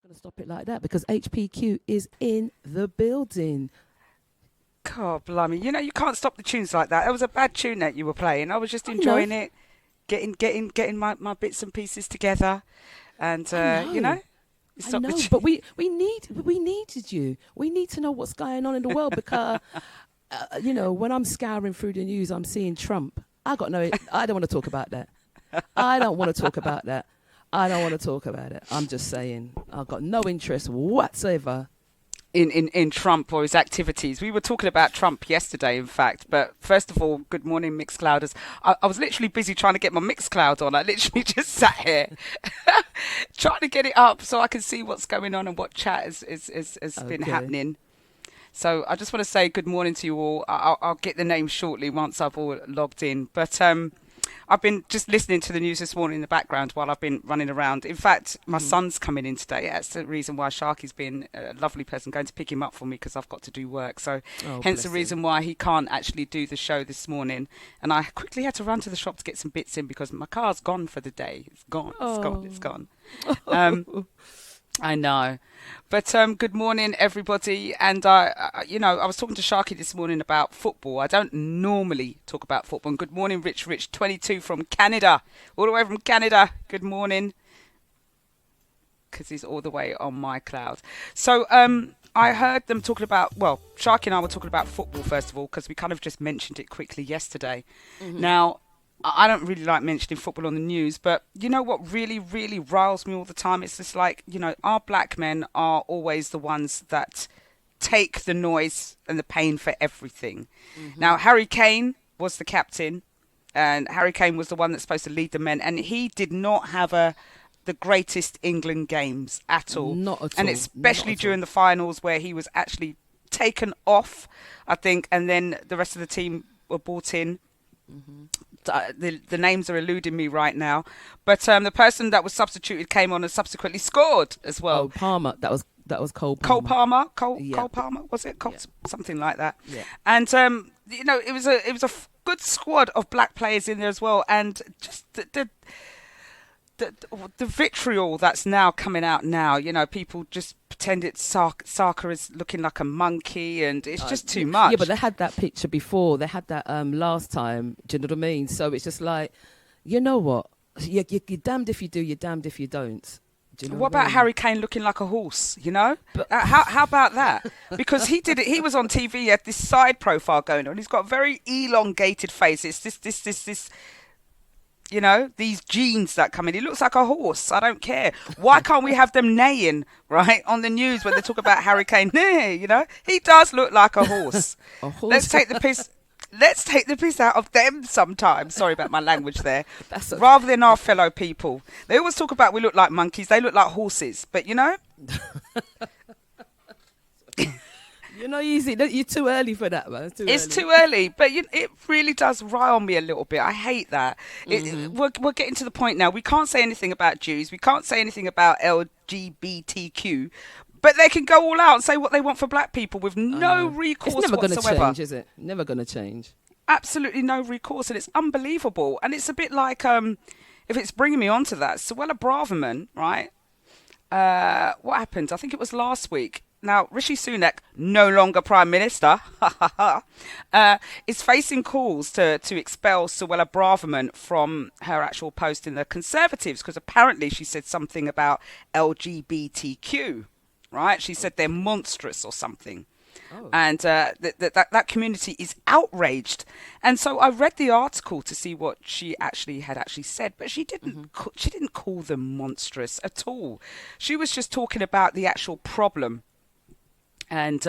Going to stop it like that because HPQ is in the building. God, blimey. You can't stop the tunes like that. It was a bad tune that you were playing. I was just I know, enjoying it, getting my bits and pieces together. And, I know, you I stopped the know. tune. But we needed you. We need to know what's going on in the world because when I'm scouring through the news, I'm seeing Trump. I don't want to talk about that. I don't want to talk about that. I don't want to talk about it. I'm just saying, I've got no interest whatsoever. In Trump or his activities. We were talking about Trump yesterday, in fact. But first of all, good morning, Mixclouders. I was literally busy trying to get my Mixcloud on. I literally just sat here trying to get it up so I can see what's going on and what chat has been Okay. happening. So I just want to say good morning to you all. I'll get the names shortly once I've all logged in. But I've been just listening to the news this morning in the background while I've been running around. In fact, my Hmm. son's coming in today. That's the reason why Sharky's been a lovely person going to pick him up for me because I've got to do work. So Oh, hence the bless him. reason why he can't actually do the show this morning. And I quickly had to run to the shop to get some bits in because my car's gone for the day. It's gone. It's gone. It's Oh. gone. Um, I know. But good morning, everybody. And I was talking to Sharky this morning about football. I don't normally talk about football. And good morning, Rich 22 from Canada, all the way from Canada. Good morning, because he's all the way on my cloud. So I heard them talking about. Well, Sharky and I were talking about football first of all because we kind of just mentioned it quickly yesterday. Hmm. Now, I don't really like mentioning football on the news, but you know what really, really riles me all the time? It's just like, our black men are always the ones that take the noise and the pain for everything. Hmm. Now, Harry Kane was the captain, and Harry Kane was the one that's supposed to lead the men, and he did not have the greatest England games at all, Not at and all. Not especially at all. during the finals where he was actually taken off, I think, and then the rest of the team were brought in. Hmm. The names are eluding me right now, but the person that was substituted came on and subsequently scored as Oh, well. Palmer. That was Cole Cole Palmer. Palmer, Yeah. Cole Palmer, was it? Cole, Yeah. something like that. Yeah. And it was a good squad of black players in there as well, and just the, the vitriol that's now coming out now. People just pretend it's Saka is looking like a monkey, and it's just Yeah, too yeah, but much. they had that picture before. They had that last time. Do you know what I mean? So it's just like, you know what? You're damned if you do. You're damned if you don't. Do you know What what I about mean? Harry Kane looking like a horse? You know, But how about that? Because he did it. He was on TV. He had this side profile going on. He's got a very elongated face. It's this. These genes that come in. He looks like a horse. I don't care. Why can't we have them neighing right on the news when they talk about Harry Kane? Nay, he does look like a horse. a Let's horse. take the piss. Let's take the piss out of them sometimes. Sorry about my language there. That's okay. Rather than our fellow people. They always talk about we look like monkeys. They look like horses. But You're not easy. You're too early for that, man. It's too it's early. too early. But it really does rile me a little bit. I hate that. Hmm. We're getting to the point now. We can't say anything about Jews. We can't say anything about LGBTQ. But they can go all out and say what they want for black people with I no know. It's recourse never going to whatsoever. change, is it? Never going to change. Absolutely no recourse, and it's unbelievable. And it's a bit like if it's bringing me onto that, Suella Braverman, right? What happened? I think it was last week. Now, Rishi Sunak, no longer Prime Minister, is facing calls to expel Suella Braverman from her actual post in the Conservatives because apparently she said something about LGBTQ, right? She said they're Okay. monstrous or something, Oh. and that community is outraged. And so I read the article to see what she actually had actually said, but Hmm. she didn't call them monstrous at all. She was just talking about the actual problem, and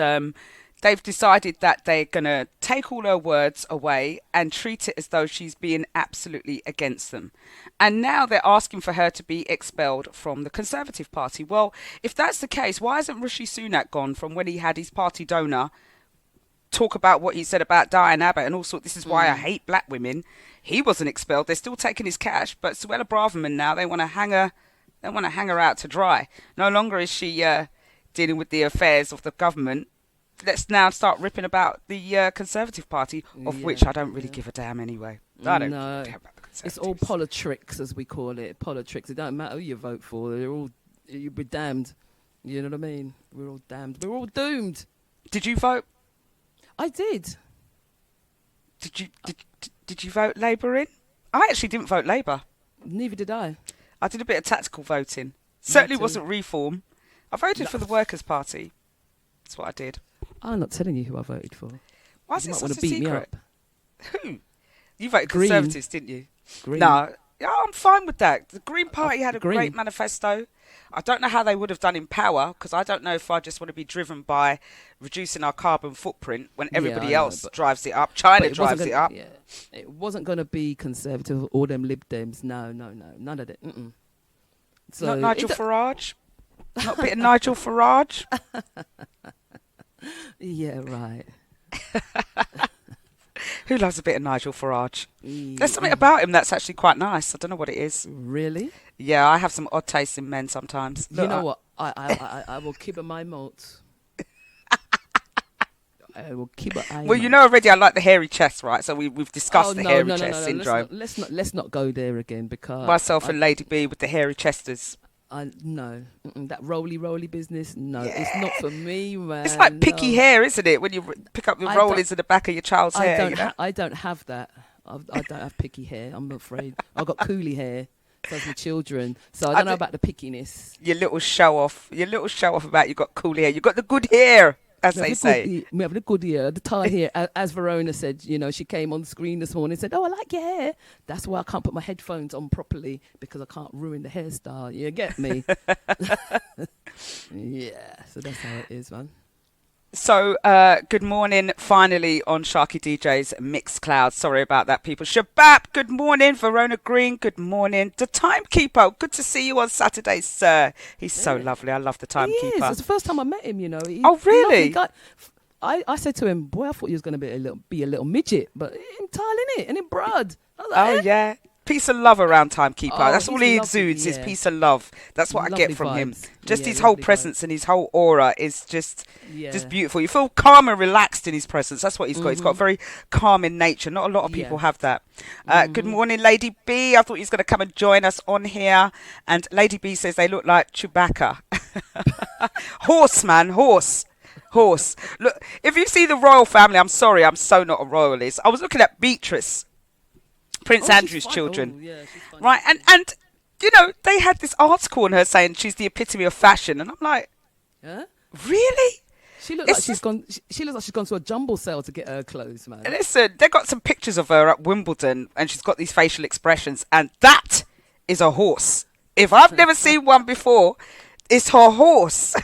they've decided that they're going to take all her words away and treat it as though she's being absolutely against them. And now they're asking for her to be expelled from the Conservative Party. Well, if that's the case, why hasn't Rishi Sunak gone from when he had his party donor talk about what he said about Diane Abbott and all sorts? This is why I Mm. hate black women. He wasn't expelled. They're still taking his cash, but Suella Braverman now they want to hang her. They want to hang her out to dry. No longer is she dealing with the affairs of the government. Let's now start ripping about the Conservative Party, of which Yeah. I don't really Yeah. give a damn anyway. I don't No. care about the It's all Conservatives. politics, as we call it. Politics. It don't matter who you vote for. They're all. You be damned. You know what I mean? We're all damned. We're all doomed. Did you vote? I did. Did you vote Labour in? I actually didn't vote Labour. Neither did I. I did a bit of tactical voting. Certainly too. wasn't Reform. I voted for the Workers' Party. That's what I did. I'm not telling you who I voted for. Why is You it might such want a to beat me secret? up. Who? You voted Green. Conservatives, didn't you? Green. No. Yeah, I'm fine with that. The Green Party had a Green. great manifesto. I don't know how they would have done in power, because I don't know if I just want to be driven by reducing our carbon footprint when everybody I know, else but- drives it up. China But drives it up. Yeah, it wasn't going to be Conservative or them Lib Dems. No. None of it. Mm-mm. So Not Nigel Farage? Not a bit of Nigel Farage? Yeah, right. Who loves a bit of Nigel Farage? Mm, There's something about him that's actually quite nice. I don't know what it is. Really? Yeah, I have some odd taste in men sometimes. You know what? I will keep my mouth. I will keep an eye. Well, you know already I like the hairy chest, right? So we've discussed the hairy chest syndrome. Let's not go there again because Myself and Lady B with the hairy chesters. No, that roly business. No, it's not for me, man. It's like picky hair, isn't it? When you pick up the I rollers in the back of your child's hair. I don't have that. I don't have picky hair. I'm afraid. I've got coolie hair. So has my children. So I don't know about the pickiness. Your little show off. About you got cool hair. You got the good hair, as they say. We have the good hair, the tie hair. As Verona said, she came on the screen this morning and said, "Oh, I like your hair." That's why I can't put my headphones on properly because I can't ruin the hairstyle. You get me? Yeah. So that's how it is, man. So, good morning, finally, on Sharky DJ's Mixcloud. Sorry about that, people. Shabab, good morning. Verona Green, good morning. The Timekeeper, good to see you on Saturday, sir. He's so lovely. I love the Timekeeper. He is. It's the first time I met him, Oh, really? Guy. I said to him, boy, I thought you was going to be a little midget, but him tall in it, and him broad. I was like, Oh, yeah. Peace and love around Timekeeper. Oh, That's all he's he lovely, exudes is yeah. peace and love. That's what I Lovely get from him. vibes. Just Yeah, his whole lovely presence vibes. and his whole aura is just Yeah. beautiful. You feel calm and relaxed in his presence. That's what he's got. He's got very calm in nature. Not a lot of people have that. Good morning, Lady B. I thought he was going to come and join us on here. And Lady B says they look like Chewbacca. Horse, man. Horse. Look, if you see the royal family, I'm sorry, I'm so not a royalist. I was looking at Beatrice, Prince Andrew's children. Oh, yeah, she's funny. Right, and they had this article on her saying she's the epitome of fashion, and I'm like, Huh? really? She looks like she's gone. She looks like she's gone to a jumble sale to get her clothes, man. Listen, they got some pictures of her at Wimbledon, and she's got these facial expressions, and that is a horse. If I've never seen one before, it's her horse.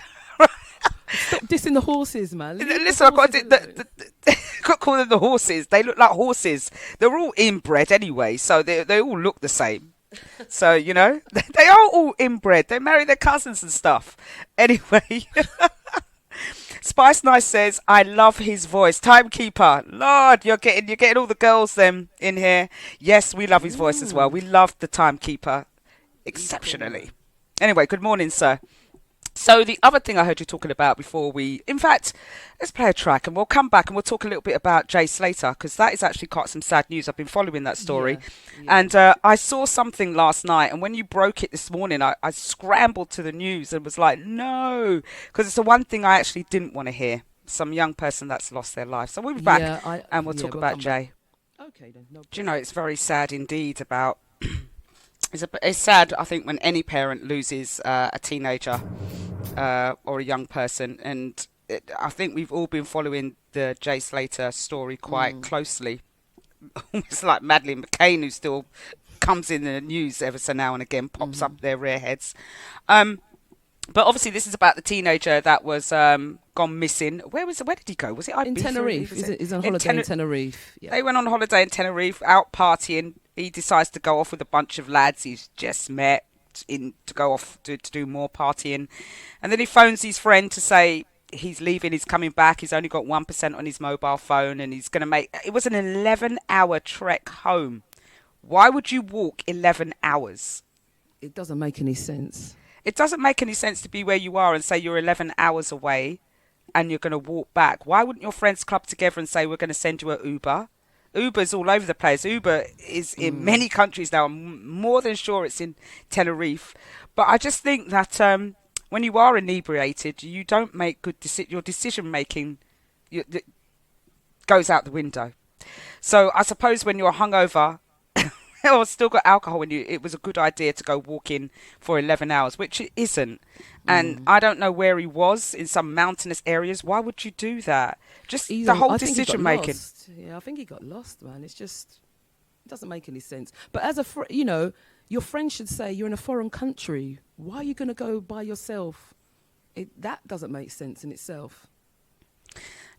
Stop dissing the horses, man. Listen, I've got to call them the horses. They look like horses. They're all inbred anyway, so they all look the same. So, they are all inbred. They marry their cousins and stuff. Anyway, Spice Nice says, I love his voice. Timekeeper, Lord, you're getting all the girls them in here. Yes, we love his voice as well. We love the Timekeeper exceptionally. Anyway, good morning, sir. So the other thing I heard you talking about before in fact, let's play a track and we'll come back and we'll talk a little bit about Jay Slater because that is actually quite some sad news. I've been following that story and I saw something last night and when you broke it this morning, I scrambled to the news and was like, no, because it's the one thing I actually didn't want to hear. Some young person that's lost their life. So we'll be back and we'll talk about Jay. Okay, then. No Do you know, it's very sad indeed about... It's sad, I think, when any parent loses a teenager or a young person. And I think we've all been following the Jay Slater story quite closely. Almost like Madeleine McCain, who still comes in the news ever so now and again, pops up their rear heads. But obviously this is about the teenager that was gone missing. Where did he go? Was it Ibiza? In Tenerife. He's on holiday in Tenerife. Yeah. They went on holiday in Tenerife, out partying. He decides to go off with a bunch of lads he's just met to go off to do more partying. And then he phones his friend to say he's leaving, he's coming back. He's only got 1% on his mobile phone and he's going to make... It was an 11-hour trek home. Why would you walk 11 hours? It doesn't make any sense. It doesn't make any sense to be where you are and say you're 11 hours away and you're going to walk back. Why wouldn't your friends club together and say we're going to send you an Uber? Uber's all over the place. Uber is in many countries now. I'm more than sure it's in Tenerife. But I just think that when you are inebriated, you don't make good your decision making goes out the window. So I suppose when you're hungover or still got alcohol in you, it was a good idea to go walking for 11 hours, which it isn't. And I don't know where he was, in some mountainous areas. Why would you do that? Just the whole I think he got decision making. lost. Yeah, I think he got lost, man. It doesn't make any sense. But as your friend should say, you're in a foreign country. Why are you going to go by yourself? That doesn't make sense in itself.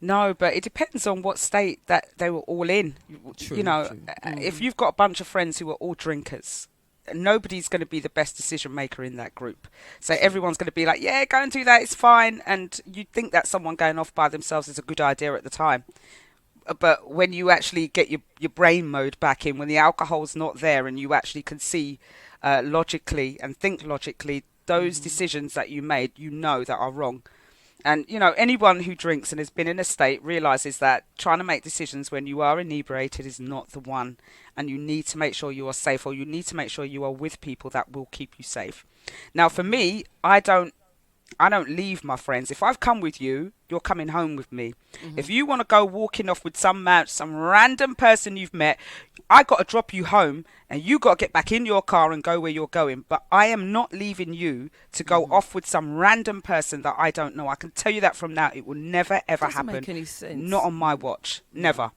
No, but it depends on what state that they were all in. True, true. If you've got a bunch of friends who are all drinkers, nobody's going to be the best decision maker in that group. So everyone's going to be like, yeah, go and do that, it's fine. And you'd think that someone going off by themselves is a good idea at the time. But when you actually get your brain mode back in, when the alcohol's not there and you actually can see logically and think logically, those decisions that you made, that are wrong. And, anyone who drinks and has been in a state realises that trying to make decisions when you are inebriated is not the one. And you need to make sure you are safe, or you need to make sure you are with people that will keep you safe. Now, for me, I don't leave my friends. If I've come with you, you're coming home with me. If you want to go walking off with some random person you've met, I got to drop you home and you got to get back in your car and go where you're going. But I am not leaving you to go off with some random person that I don't know. I can tell you that from now. It will never, ever happen. Doesn't make any sense. Not on my watch. Never.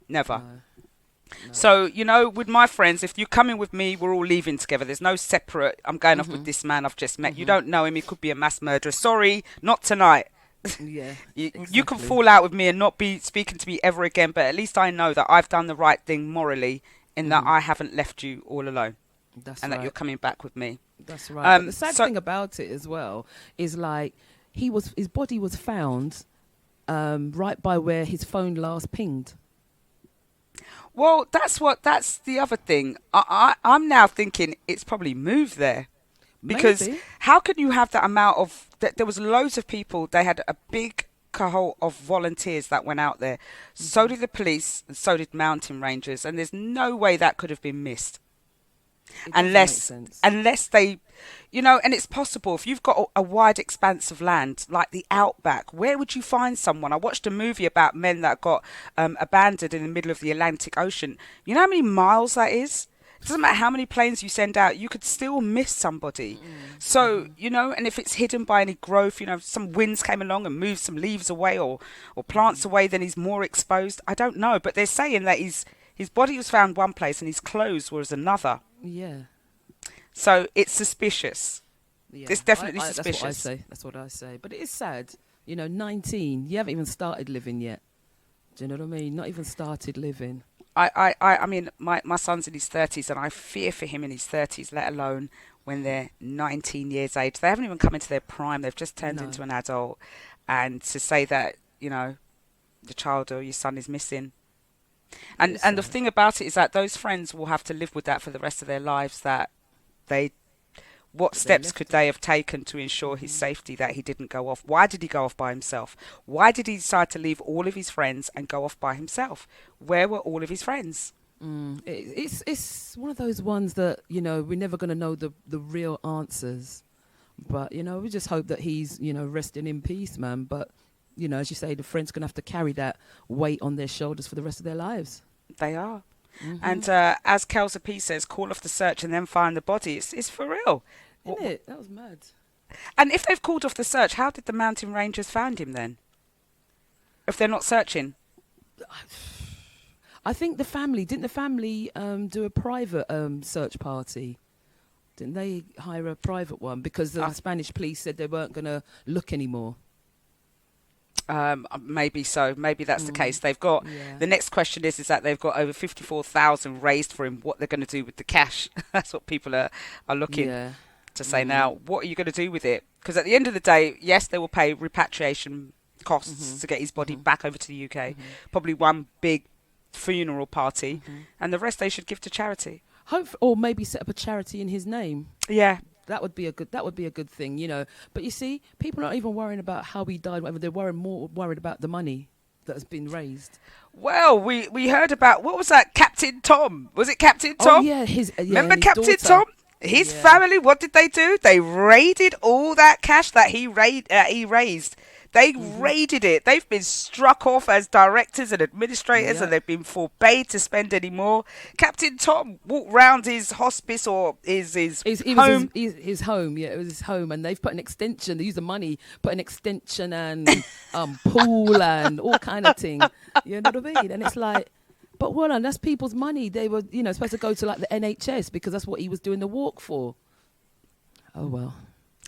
Never. No. So, with my friends, if you're coming with me, we're all leaving together. There's no separate, I'm going off with this man I've just met. You don't know him. He could be a mass murderer. Sorry, not tonight. Yeah, you can fall out with me and not be speaking to me ever again, but at least I know that I've done the right thing morally in that I haven't left you all alone. That's and right. that you're coming back with me. That's right. But the sad thing about it as well is like his body was found right by where his phone last pinged. Well, that's the other thing. I'm now thinking it's probably moved there. Because Maybe. How can you have that amount of... There was loads of people. They had a big cohort of volunteers that went out there. So did the police, and so did mountain rangers. And there's no way that could have been missed. Unless they... and it's possible. If you've got a wide expanse of land, like the outback, where would you find someone? I watched a movie about men that got abandoned in the middle of the Atlantic Ocean. You know how many miles that is? It doesn't matter how many planes you send out, you could still miss somebody. So, and if it's hidden by any growth, some winds came along and moved some leaves away or plants away, then he's more exposed. I don't know. But they're saying that his body was found one place and his clothes was another. Yeah. So it's suspicious. Yeah. It's definitely suspicious. That's what I say. But it is sad. 19, you haven't even started living yet. Do you know what I mean? Not even started living. I mean, my son's in his 30s and I fear for him in his 30s, let alone when they're 19 years age. They haven't even come into their prime. They've just turned into an adult. And to say that, the child or your son is missing. And the thing about it is that those friends will have to live with that for the rest of their lives, that what steps could they have taken to ensure his safety, that he didn't go off? Why did he go off by himself? Why did he decide to leave all of his friends and go off by himself? Where were all of his friends? It's one of those ones that, we're never going to know the real answers. But, we just hope that he's, resting in peace, man. But, as you say, the friends going to have to carry that weight on their shoulders for the rest of their lives. They are. And as Kelsa P says, call off the search and then find the body. It's for real. Isn't it? That was mad. And if they've called off the search, how did the mountain rangers find him then? If they're not searching? I think didn't the family do a private search party? Didn't they hire a private one? Because the Spanish police said they weren't going to look anymore. Maybe so. Maybe that's the case. They've got the next question is that they've got over 54,000 raised for him. What they're going to do with the cash? That's what people are looking to say now. What are you going to do with it? Because at the end of the day, yes, they will pay repatriation costs to get his body back over to the UK. Probably one big funeral party, and the rest they should give to charity. Or maybe set up a charity in his name. Yeah. That would be a good thing, But you see, people are not even worrying about how he died. Whatever, they're more worried about the money that has been raised. Well, we heard about, what was that, Captain Tom? Was it Captain Tom? Oh yeah, remember his Captain daughter. Tom? His Yeah. family, what did they do? They raided all that cash that he raised. They Mhm. raided it. They've been struck off as directors and administrators, and Yep. they've been forbade to spend any more. Captain Tom walked round his hospice or his It was home. his home, yeah. It was his home, and they've put an extension. They use the money, put an extension and pool and all kind of thing. You know what I mean? And it's like, but hold on, that's people's money. They were, supposed to go to like the NHS because that's what he was doing the walk for. Oh well.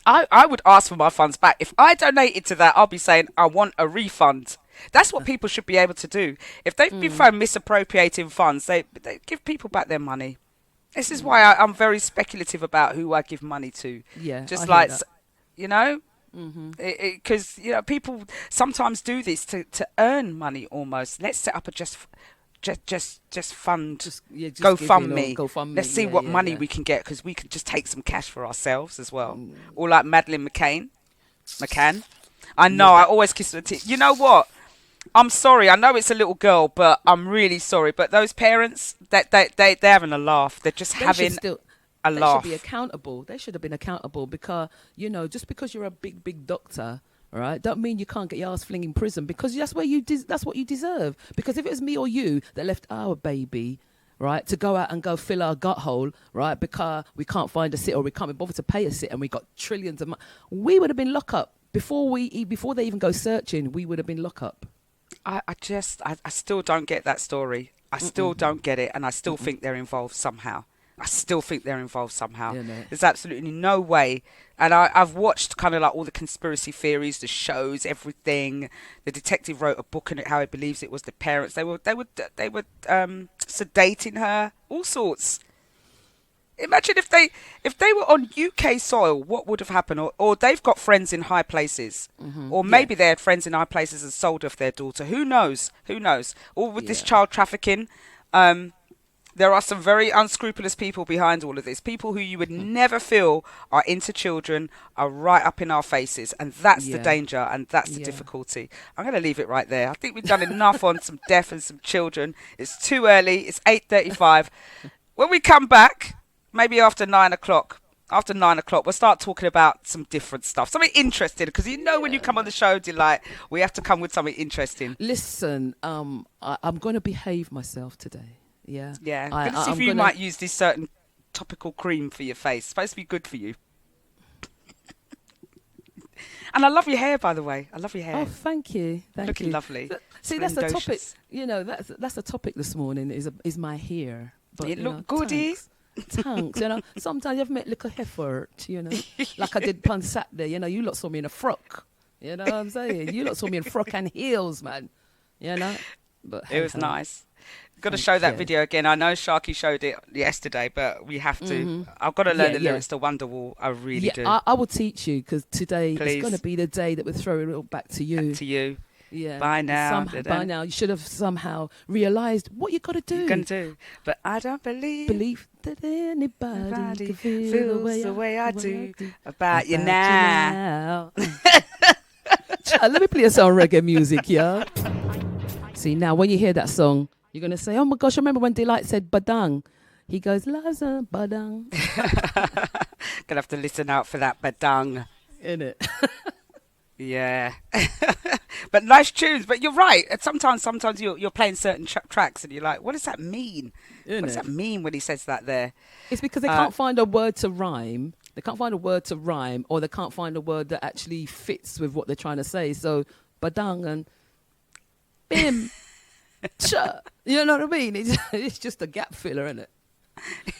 I would ask for my funds back. If I donated to that, I'll be saying I want a refund. That's what people should be able to do. If they've been Mm, found misappropriating funds, they give people back their money. This is why I'm very speculative about who I give money to. yeah, I Just hear like, that. you know, Hmm. because people sometimes do this to earn money almost. Let's set up a just fund Just giving or GoFundMe. GoFundMe. Let's see Yeah, what yeah, money yeah. we can get because we can just take some cash for ourselves as well. Mm, Or like Madeleine McCann. I yeah, know I always kiss her teeth. You know what? I'm sorry. I know it's a little girl, but I'm really sorry. But those parents, they're having a laugh. They're just they should having still a they should be laugh. accountable. They should have been accountable because just because you're a big doctor, all right, don't mean you can't get your ass fling in prison because that's where that's what you deserve. Because if it was me or you that left our baby, right, to go out and go fill our gut hole, right, because we can't find a sit or we can't be bothered to pay a sit and we got trillions of money, we would have been locked up before they even go searching. We would have been locked up. I still don't get that story. I still Mm-mm, don't get it, and I still mm-mm. think they're involved somehow. I still think they're involved somehow. You know. There's absolutely no way. And I've watched kind of like all the conspiracy theories, the shows, everything. The detective wrote a book on it, how he believes it was the parents. They were sedating her, all sorts. Imagine if they were on UK soil, what would have happened? Or they've got friends in high places, or Yeah, maybe they had friends in high places and sold off their daughter. Who knows? Who knows? Or with this yeah. child trafficking, um, there are some very unscrupulous people behind all of this. People who you would never feel are into children are right up in our faces, and that's the Yeah, danger and that's the yeah. difficulty. I'm going to leave it right there. I think we've done enough on some deaf and some children. It's too early. It's 8:35. When we come back, maybe after 9 o'clock. After 9 o'clock, we'll start talking about some different stuff, something interesting. Because when you come on Yeah. the show, Delight, we have to come with something interesting. Listen, I'm going to behave myself today. Yeah, Yeah, I'm I, going to I see if I'm you gonna. might use this certain topical cream for your face. It's supposed to be good for you. And I love your hair, by the way. I love your Oh, hair. thank you, thank Looking you. lovely. See, that's the topic. Splendocious. That's the topic this morning. Is my hair, but It look goody. thanks. Sometimes I've met little effort. Like I did on Saturday. You lot saw me in a frock. You know what I'm saying? You lot saw me in frock and heels, man. You know, but It hey was ho, nice. Got to show thank that you. video again. I know Sharky showed it yesterday, but we have to. Hmm. I've got to learn Yeah, the yeah. lyrics to Wonderwall. I really Yeah, do. I will teach you because today is going to Please. be the day that we throw it all back to Back you. to you. Yeah. Bye now. By now, you should have somehow realised what you got to You're do. going to do. But I don't believe Believe that anybody nobody can feel feels the way I the way do I do about you about you now. now. Child, let me play some reggae music, yeah. See, now when you hear that song, you're going to say, oh my gosh, I remember when Delight said badang. He goes, Love's a badang. Gonna have to listen out for that badang. In it. Yeah. But nice tunes. But you're right. And sometimes you're playing certain tracks and you're like, what does that mean? What In does that it. mean when he says that there? It's because they Uh, can't find a word to rhyme. They can't find a word to rhyme, or they can't find a word that actually fits with what they're trying to say. So, badang and bim, cha. You know what I mean? It's just a gap filler, isn't it?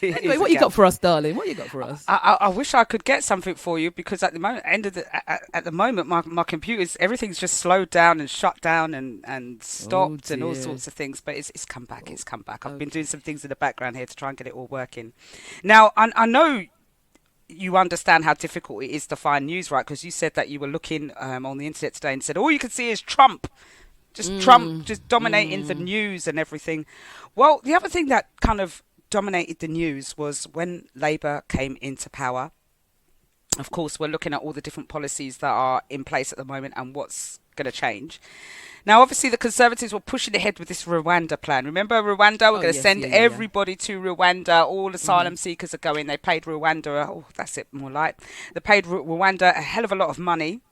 it Anyway, is what a you gap. got for us, darling? What you got for us? I wish I could get something for you because at the moment, at the moment, my computer's everything's just slowed down and shut down and Oh stopped and all dear. sorts of things. But it's come back. It's come back. I've been doing Okay. some things in the background here to try and get it all working. Now I know you understand how difficult it is to find news, right? Because you said that you were looking on the internet today and said all you can see is Trump just dominating the Mm. news and everything. Well, the other thing that kind of dominated the news was when Labour came into power. Of course, we're looking at all the different policies that are in place at the moment and what's going to change. Now, obviously, the Conservatives were pushing ahead with this Rwanda plan. Remember Rwanda? We're Oh going to yes, send yeah, yeah, yeah. everybody to Rwanda. All Mhm. asylum seekers are going. They paid Rwanda, oh, that's it, more like. They paid Rwanda a hell of a lot of money.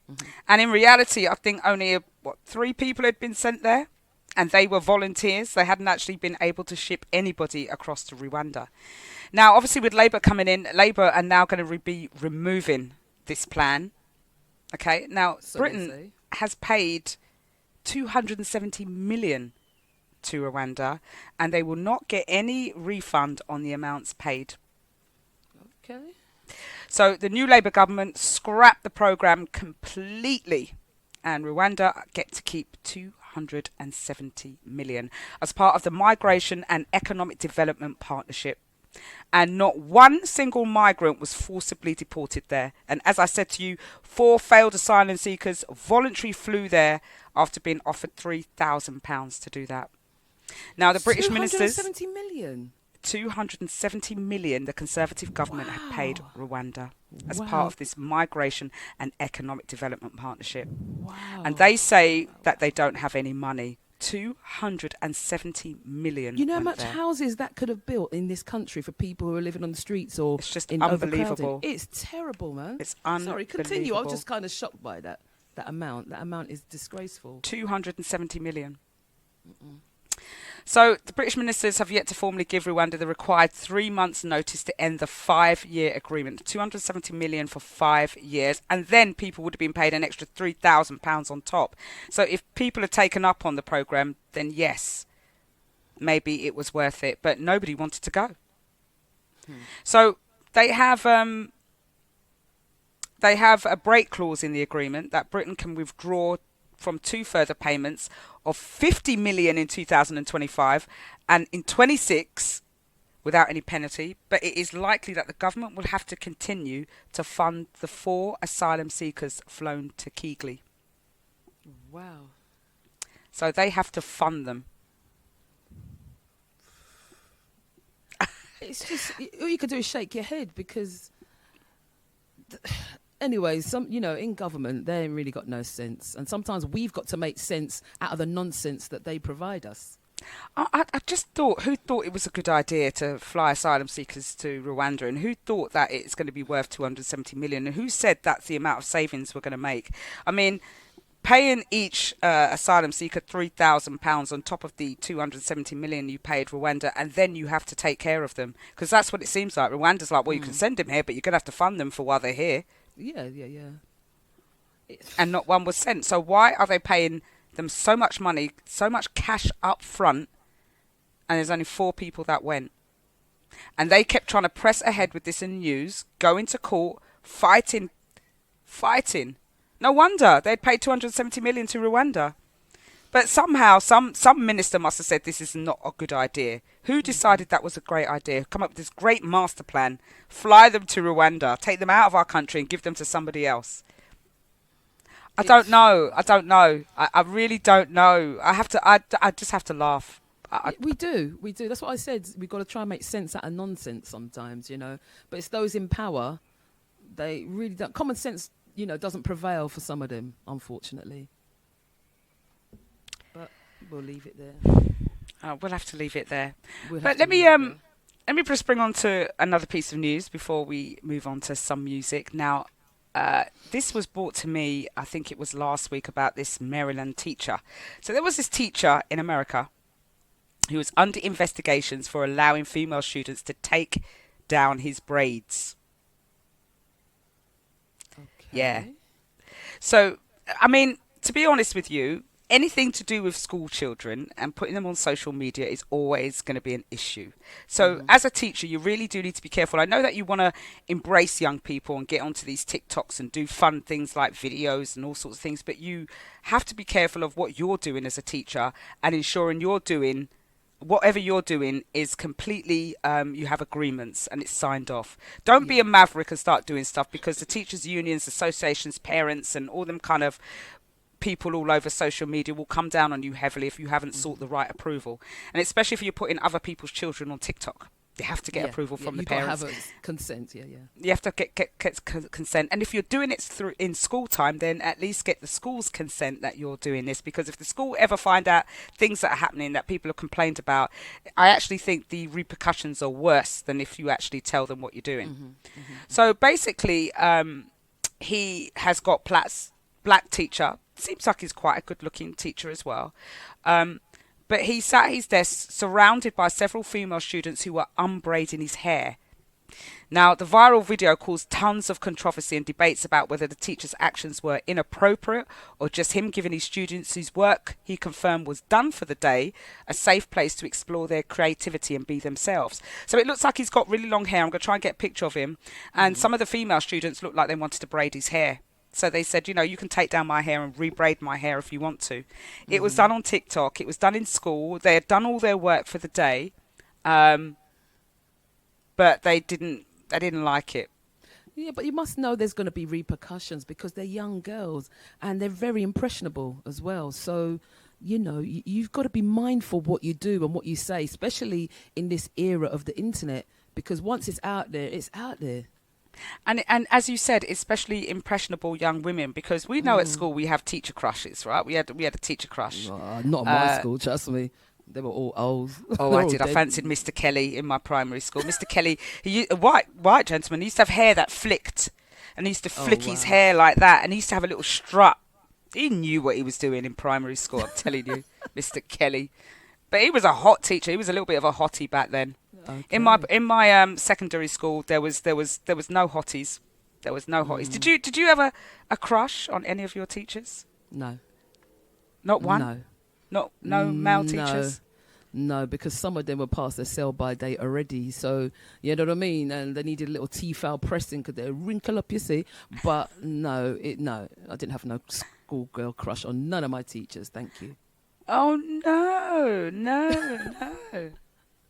Mhm. And in reality, I think only, what, 3 people had been sent there? And they were volunteers. They hadn't actually been able to ship anybody across to Rwanda. Now, obviously, with Labour coming in, Labour are now going to be removing this plan. Okay. Now, So they Britain say. has paid 270 million to Rwanda, and they will not get any refund on the amounts paid. Okay. So the new Labour government scrapped the programme completely, and Rwanda get to keep 270 million as part of the Migration and Economic Development Partnership. And not one single migrant was forcibly deported there. And as I said to you, 4 failed asylum seekers voluntarily flew there after being offered £3,000 to do that. Now, the British ministers, 270 million. 270 million the Conservative government had paid Wow. Rwanda as part Wow. of this Migration and Economic Development Partnership. And Wow. they say that they don't have any money. 270 million You know how went much there. houses that could have built in this country for people who are living on the streets or It's just in overcrowding? unbelievable. It's terrible, man. It's Sorry, continue. I was unbelievable. just kind of shocked by that amount. That amount is disgraceful. 270 million. Mm-mm. So the British ministers have yet to formally give Rwanda the required 3 months notice to end the 5-year agreement. 270 million for 5 years. And then people would have been paid an extra £3,000 on top. So if people had taken up on the programme, then yes, maybe it was worth it. But nobody wanted to go. Hmm. So they have a break clause in the agreement that Britain can withdraw from 2 further payments of 50 million in 2025 and in 26 without any penalty, but it is likely that the government will have to continue to fund the 4 asylum seekers flown to Kigali. Wow. So they have to fund them. It's just all you could do is shake your head because anyway, in government they ain't really got no sense, and sometimes we've got to make sense out of the nonsense that they provide us. I just thought, who thought it was a good idea to fly asylum seekers to Rwanda, and who thought that it's going to be worth 270 million, and who said that's the amount of savings we're going to make? I mean, paying each asylum seeker £3,000 on top of the 270 million you paid Rwanda, and then you have to take care of them, because that's what it seems like. Rwanda's like, well, you can Mm. send them here, but you're going to have to fund them for while they're here, Yeah, yeah, yeah. and not one was sent. So why are they paying them so much money, so much cash up front, and there's only 4 people that went? And they kept trying to press ahead with this in the news, going to court, fighting. No wonder they'd paid 270 million to Rwanda. But somehow, some minister must have said this is not a good idea. Who decided that was a great idea? Come up with this great master plan, fly them to Rwanda, take them out of our country, and give them to somebody else. I don't know. I really don't know. I just have to laugh. We do. That's what I said. We've got to try and make sense out of nonsense sometimes, But it's those in power. They really don't. Common sense, doesn't prevail for some of them, unfortunately. But we'll leave it there. We'll have to leave it there. We'll have But to let me leave it there. let me just bring on to another piece of news before we move on to some music. Now, this was brought to me, I think it was last week, about this Maryland teacher. So there was this teacher in America who was under investigations for allowing female students to take down his braids. Okay. Yeah. So, I mean, to be honest with you, anything to do with school children and putting them on social media is always going to be an issue. So, as a teacher, you really do need to be careful. I know that you want to embrace young people and get onto these TikToks and do fun things like videos and all sorts of things, but you have to be careful of what you're doing as a teacher and ensuring you're doing whatever you're doing is completely you have agreements and it's signed off. Don't be Yeah. a maverick and start doing stuff, because the teachers unions, associations, parents and all them kind of people all over social media will come down on you heavily if you haven't sought the right approval, and especially if you're putting other people's children on TikTok. You have to get approval from the you've parents. got to have a consent. Yeah, yeah. You have to get consent. And if you're doing it through in school time, then at least get the school's consent that you're doing this. Because if the school ever find out things that are happening that people have complained about, I actually think the repercussions are worse than if you actually tell them what you're doing. So basically, he has got black teacher. Seems like he's quite a good-looking teacher as well. But he sat at his desk surrounded by several female students who were unbraiding his hair. Now, the viral video caused tons of controversy and debates about whether the teacher's actions were inappropriate or just him giving his students whose work he confirmed was done for the day a safe place to explore their creativity and be themselves. So it looks like he's got really long hair. I'm going to try and get a picture of him. And some of the female students looked like they wanted to braid his hair. So they said, you can take down my hair and rebraid my hair if you want to. It was done on TikTok. It was done in school. They had done all their work for the day, but they didn't like it. Yeah, but you must know there's going to be repercussions because they're young girls and they're very impressionable as well. So, you've got to be mindful what you do and what you say, especially in this era of the internet, because once it's out there, it's out there. And as you said, especially impressionable young women, because we know at school we have teacher crushes, right? We had a teacher crush. Not at my school, trust me. They were all old. Oh, I did. I fancied Mr. Kelly in my primary school. Mr. Kelly, a white gentleman, he used to have hair that flicked, and he used to flick his hair like that, and he used to have a little strut. He knew what he was doing in primary school, I'm telling you, Mr. Kelly. But he was a hot teacher. He was a little bit of a hottie back then. Okay. In my secondary school, there was no hotties. There was no hotties. Did you have a crush on any of your teachers? No. Not one. No male teachers. No, because some of them were past their sell-by date already. So you know what I mean, and they needed a little T-foul pressing because they wrinkle up, you see. But no, I didn't have no schoolgirl crush on none of my teachers. Thank you. Oh no.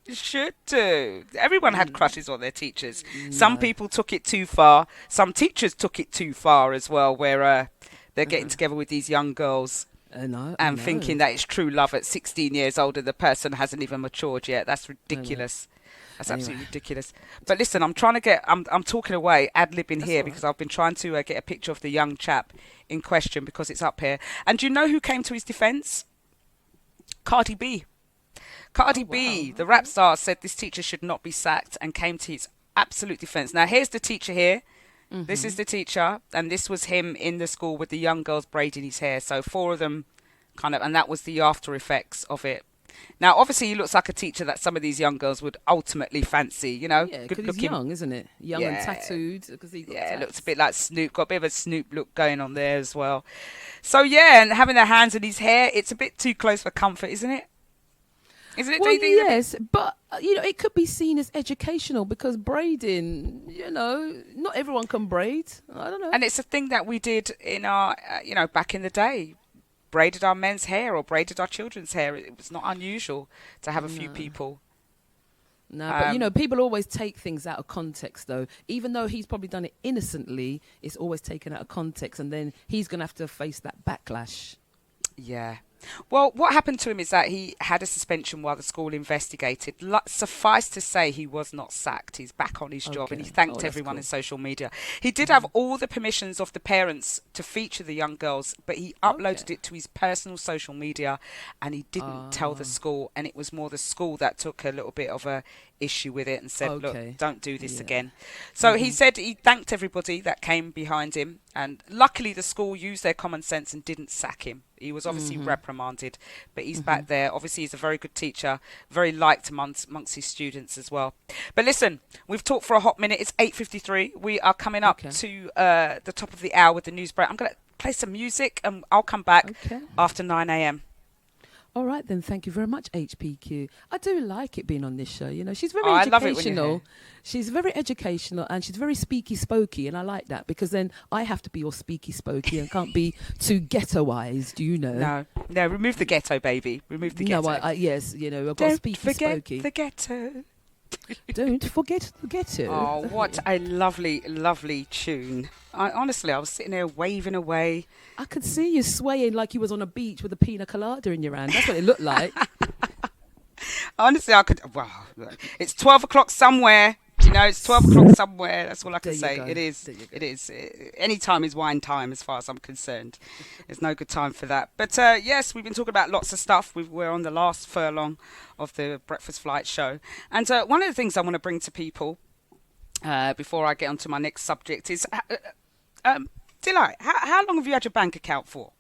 You should do. Everyone had crushes on their teachers. No. Some people took it too far. Some teachers took it too far as well, where they're getting together with these young girls and thinking that it's true love at 16 years old and the person hasn't even matured yet. That's ridiculous. That's absolutely ridiculous. But listen, I'm talking away, ad-libbing here because I've been trying to get a picture of the young chap in question because it's up here. And do you know who came to his defence? Cardi B. Cardi B, the rap star, said this teacher should not be sacked and came to his absolute defence. Now, here's the teacher here. This is the teacher, and this was him in the school with the young girls braiding his hair. So 4 of them and that was the after effects of it. Now, obviously, he looks like a teacher that some of these young girls would ultimately fancy, Yeah, because he's young, isn't it? Young and tattooed. It looks a bit like Snoop. Got a bit of a Snoop look going on there as well. So, yeah, and having their hands in his hair, it's a bit too close for comfort, isn't it? Isn't it? Well, yes, but it could be seen as educational because braiding, not everyone can braid. I don't know. And it's a thing that we did in our, back in the day. Braided our men's hair or braided our children's hair. It was not unusual to have a few people. No, but people always take things out of context, though. Even though he's probably done it innocently, it's always taken out of context, and then he's going to have to face that backlash. Yeah. Well, what happened to him is that he had a suspension while the school investigated. Suffice to say, he was not sacked. He's back on his job, and he thanked everyone in social media. He did have all the permissions of the parents to feature the young girls, but he uploaded it to his personal social media, and he didn't tell the school, and it was more the school that took a little bit of a issue with it and said, look, don't do this again. So he said he thanked everybody that came behind him, and luckily the school used their common sense and didn't sack him. He was obviously reprimanded, but he's back there. Obviously, he's a very good teacher, very liked amongst his students as well. But listen, we've talked for a hot minute. It's 8:53. We are coming up to the top of the hour with the news break. I'm going to play some music, and I'll come back after 9 a.m. All right, then. Thank you very much, HPQ. I do like it being on this show. She's very educational. I love it when you're here. She's very educational and she's very speaky-spokey, and I like that because then I have to be all speaky-spokey and can't be too ghettoized, No, remove the ghetto, baby. Remove the ghetto. No, yes, I've got speaky-spokey. Don't forget the ghetto. Don't forget the ghetto. Oh, what a lovely, lovely tune. Honestly, I was sitting there waving away. I could see you swaying like you was on a beach with a pina colada in your hand. That's what it looked like. Honestly, I could. Well, it's 12 o'clock somewhere. You know, it's 12 o'clock somewhere. That's all I can There you say. go. It is. There you go. It is. Any time is wine time, as far as I'm concerned. There's no good time for that. But yes, we've been talking about lots of stuff. We're on the last furlong of the Breakfast Flight show. And one of the things I want to bring to people before I get on to my next subject is, Delight, how long have you had your bank account for?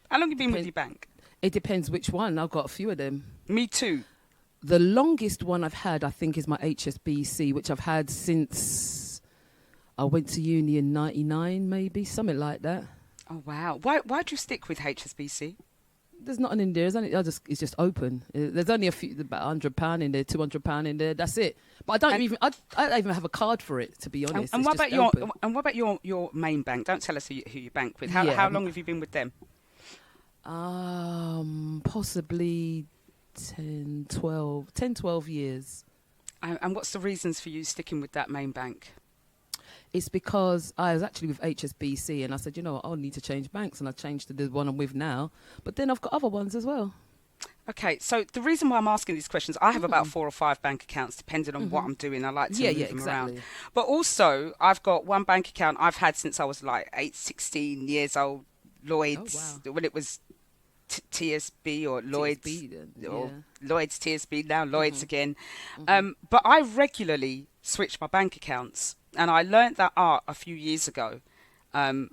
How long have you been with your bank? It depends which one. I've got a few of them. Me too. The longest one I've had, I think, is my HSBC, which I've had since I went to uni in '99, maybe something like that. Oh wow! Why'd you stick with HSBC? There's nothing in there. It's just open. There's only about £100 in there, £200 in there. That's it. But I don't even have a card for it, to be honest. And it's what just about open. what about your main bank? Don't tell us who you bank with. Yeah. How long have you been with them? Possibly 12 years. And what's the reasons for you sticking with that main bank? It's because I was actually with HSBC and I said, you know what, I'll need to change banks, and I changed to the one I'm with now. But then I've got other ones as well. Okay, so the reason why I'm asking these questions, I have about 4 or 5 bank accounts depending on what I'm doing. I like to move them around. But also, I've got one bank account I've had since I was like 16 years old, Lloyd's, when it was TSB or Lloyd's, or Lloyd's TSB, now Lloyd's again. But I regularly switch my bank accounts, and I learnt that art a few years ago.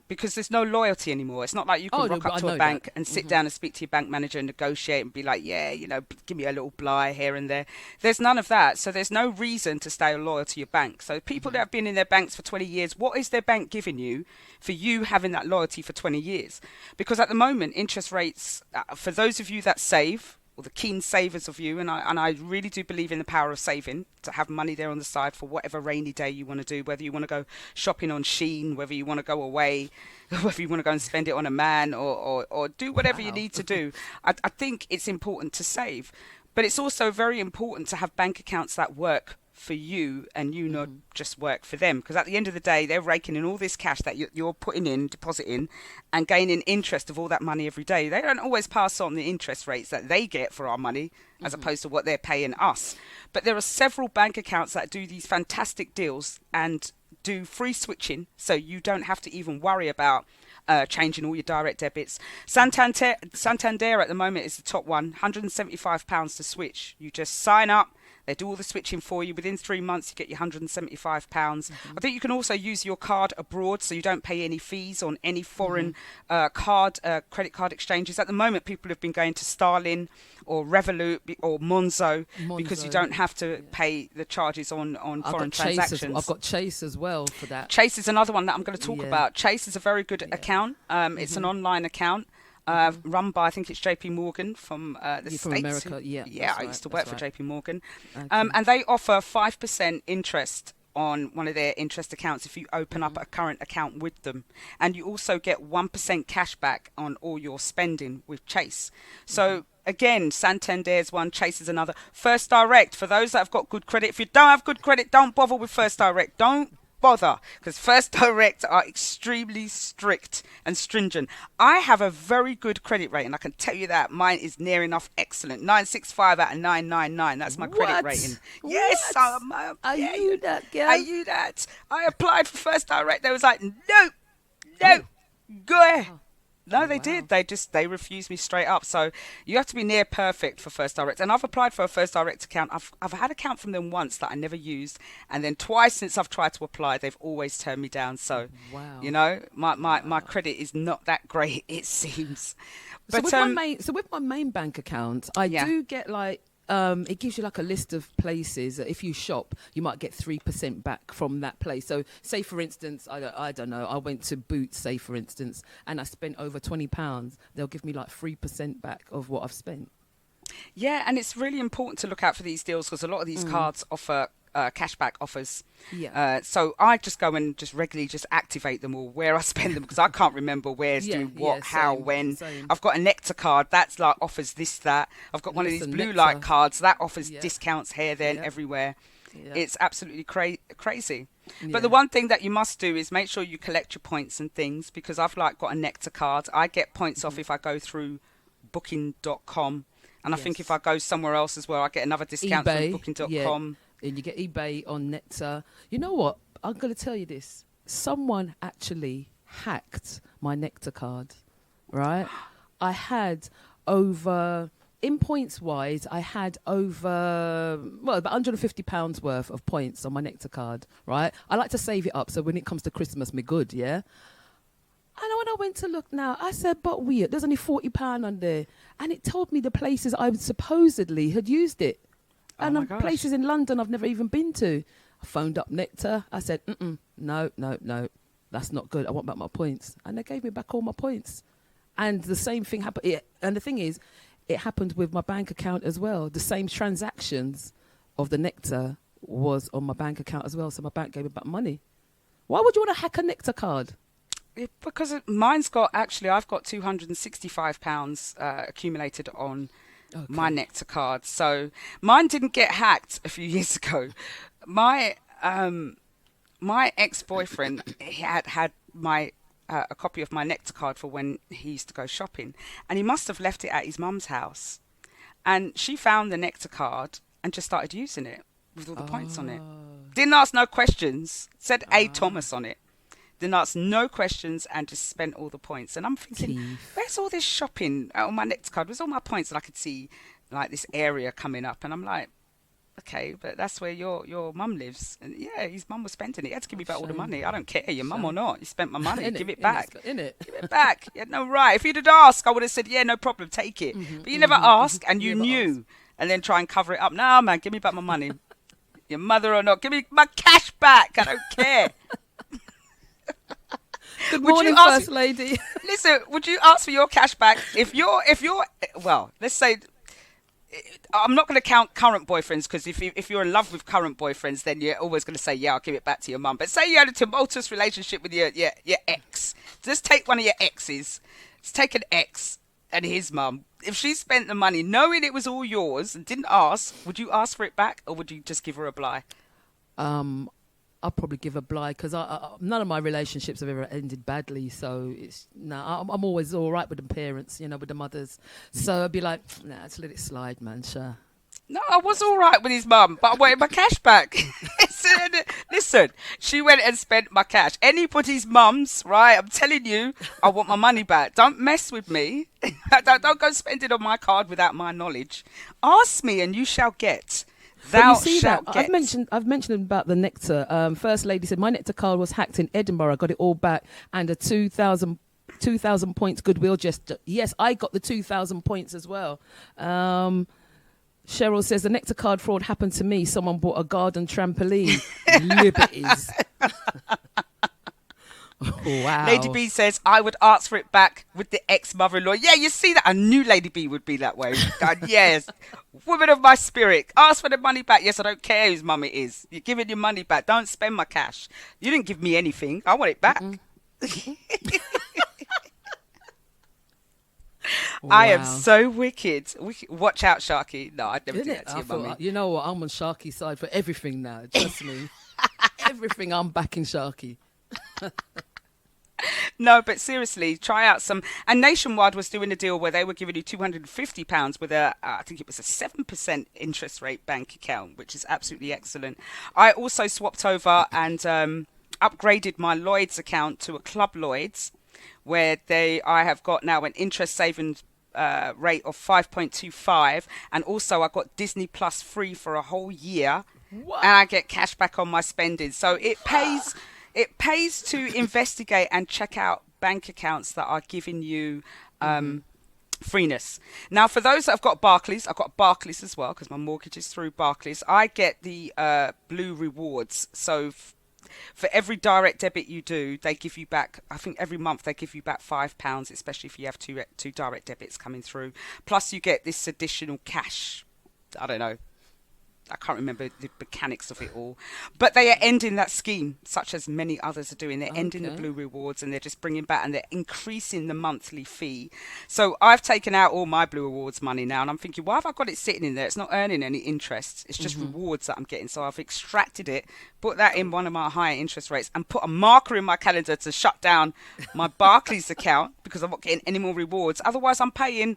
Because there's no loyalty anymore. It's not like you can rock up to a bank and sit down and speak to your bank manager and negotiate and be like, yeah, you know, give me a little bly here and there. There's none of that. So there's no reason to stay loyal to your bank. So people that have been in their banks for 20 years, what is their bank giving you for you having that loyalty for 20 years? Because at the moment, interest rates, for those of you that save, or the keen savers of you, and I really do believe in the power of saving, to have money there on the side for whatever rainy day you want to do, whether you want to go shopping on Shein, whether you want to go away, whether you want to go and spend it on a man, or do whatever you need to do. I think it's important to save, but it's also very important to have bank accounts that work for you and you not just work for them, because at the end of the day they're raking in all this cash that you're putting in, depositing, and gaining interest of all that money every day. They don't always pass on the interest rates that they get for our money as opposed to what they're paying us. But there are several bank accounts that do these fantastic deals and do free switching, so you don't have to even worry about changing all your direct debits. Santander at the moment is the top one, £175 to switch. You just sign up. They do all the switching for you. Within 3 months, you get your £175. I think you can also use your card abroad, so you don't pay any fees on any foreign credit card exchanges. At the moment, people have been going to Starling or Revolut or Monzo because you don't have to pay the charges on foreign transactions. I've got Chase as well for that. Chase is another one that I'm going to talk about. Chase is a very good account. It's an online account. Run by, I think it's JP Morgan from the States. From America, I used to work for JP Morgan. Okay. And they offer 5% interest on one of their interest accounts if you open up a current account with them. And you also get 1% cash back on all your spending with Chase. So again, Santander's one, Chase is another. First Direct, for those that have got good credit. If you don't have good credit, don't bother with First Direct. Don't bother, because First Direct are extremely strict and stringent. I have a very good credit rating, I can tell you that. Mine is near enough excellent. 965 out of 999. That's my credit rating. Yes, Are you that girl? Are you that? I applied for First Direct. They was like, no, go ahead. No, they did. They refused me straight up. So you have to be near perfect for First Direct. And I've applied for a First Direct account. I've had an account from them once that I never used, and then twice since I've tried to apply, they've always turned me down. So, you know, my credit is not that great, it seems. But with my main bank account, I do get like. It gives you like a list of places that if you shop, you might get 3% back from that place. So say, for instance, I don't know, I went to Boots, say, for instance, and I spent over £20. They'll give me like 3% back of what I've spent. Yeah, and it's really important to look out for these deals because a lot of these cards offer cashback offers. So I just go and just regularly just activate them all where I spend them, because I can't remember where's doing what, how, when. I've got a Nectar card that's like offers this, that. I've got one of these Blue Light cards that offers discounts here, there, and everywhere. It's absolutely crazy. But the one thing that you must do is make sure you collect your points and things, because I've like got a Nectar card. I get points off if I go through booking.com. And I think if Yes. I go somewhere else as well, I get another discount from eBay, yeah, Booking.com. and you get eBay on Nectar. You know what? I'm going to tell you this. Someone actually hacked my Nectar card, right? I had over, in points wise, I had over, well, about £150 worth of points on my Nectar card, right? I like to save it up so when it comes to Christmas, me good, yeah? And when I went to look now, I said, but weird, there's only £40 on there. And it told me the places I supposedly had used it. Oh And my gosh. places in London I've never even been to. I phoned up Nectar. I said, no, that's not good. I want back my points. And they gave me back all my points. And the same thing happened. And the thing is, it happened with my bank account as well. The same transactions of the Nectar was on my bank account as well. So my bank gave me back money. Why would you want to hack a Nectar card? Because mine's got, actually, I've got £265 accumulated on my Nectar card. So mine didn't get hacked a few years ago. My my ex-boyfriend, he had my a copy of my Nectar card for when he used to go shopping, and he must have left it at his mum's house. And she found the Nectar card and just started using it with all the points on it. Didn't ask no questions. Said A. Thomas on it. Didn't ask no questions and just spent all the points. And I'm thinking, where's all this shopping on my Nectar card? Where's all my points? And I could see like this area coming up. And I'm like, okay, but that's where your mum lives. And yeah, his mum was spending it. He had to give me back all the money. I don't care, your mum or not. You spent my money. Give it back. Give it back. You had no right. If you'd have asked, I would have said, yeah, no problem, take it. But you never asked, and you knew. And then try and cover it up. No, man, give me back my money. Your mother or not, give me my cash back. I don't care. Good morning, First Lady. Listen, would you ask for your cash back if you're well, let's say, I'm not going to count current boyfriends, because if you're in love with current boyfriends, then you're always going to say, yeah, I'll give it back to your mum. But say you had a tumultuous relationship with your ex. Just take one of your exes. Just take an ex and his mum. If she spent the money knowing it was all yours and didn't ask, would you ask for it back, or would you just give her a bly? I'll probably give a bly, because none of my relationships have ever ended badly. So I'm always all right with the parents, with the mothers. So I'd be like, nah, just let it slide, man. Sure. No, I was all right with his mum, but I wanted my cash back. Listen, she went and spent my cash. Anybody's mum's, right? I'm telling you, I want my money back. Don't mess with me. Don't go spend it on my card without my knowledge. Ask me and you shall get. Thou shalt get. I've mentioned about the Nectar. First Lady said, my Nectar card was hacked in Edinburgh. I got it all back, and a 2,000 points goodwill gesture. Yes, I got the 2,000 points as well. Cheryl says, the Nectar card fraud happened to me. Someone bought a garden trampoline. Liberties. Wow. Lady B says, I would ask for it back with the ex-mother-in-law. Yeah, you see that? I knew Lady B would be that way. Yes. Woman of my spirit. Ask for the money back. Yes, I don't care whose mum it is. You're giving your money back. Don't spend my cash. You didn't give me anything. I want it back. Wow. I am so wicked. Watch out, Sharky. No, I'd never do that to your mummy. You know what? I'm on Sharky's side for everything now. Trust me. Everything, I'm backing Sharky. No, but seriously, try out some. And Nationwide was doing a deal where they were giving you £250 with I think it was a 7% interest rate bank account, which is absolutely excellent. I also swapped over and upgraded my Lloyd's account to a Club Lloyd's, where I have got now an interest savings rate of 5.25, and also I got Disney Plus free for a whole year. What? And I get cash back on my spending. So it pays. It pays to investigate and check out bank accounts that are giving you freeness. Now, for those that have got Barclays, I've got Barclays as well, because my mortgage is through Barclays. I get the Blue Rewards. So for every direct debit you do, they give you back, I think every month they give you back £5, especially if you have two direct debits coming through. Plus you get this additional cash. I don't know. I can't remember the mechanics of it all. But they are ending that scheme, such as many others are doing. They're ending the Blue Rewards, and they're just bringing back, and they're increasing the monthly fee. So I've taken out all my Blue Rewards money now, and I'm thinking, why have I got it sitting in there? It's not earning any interest. It's just rewards that I'm getting. So I've extracted it, put that in one of my higher interest rates, and put a marker in my calendar to shut down my Barclays account, because I'm not getting any more rewards. Otherwise, I'm paying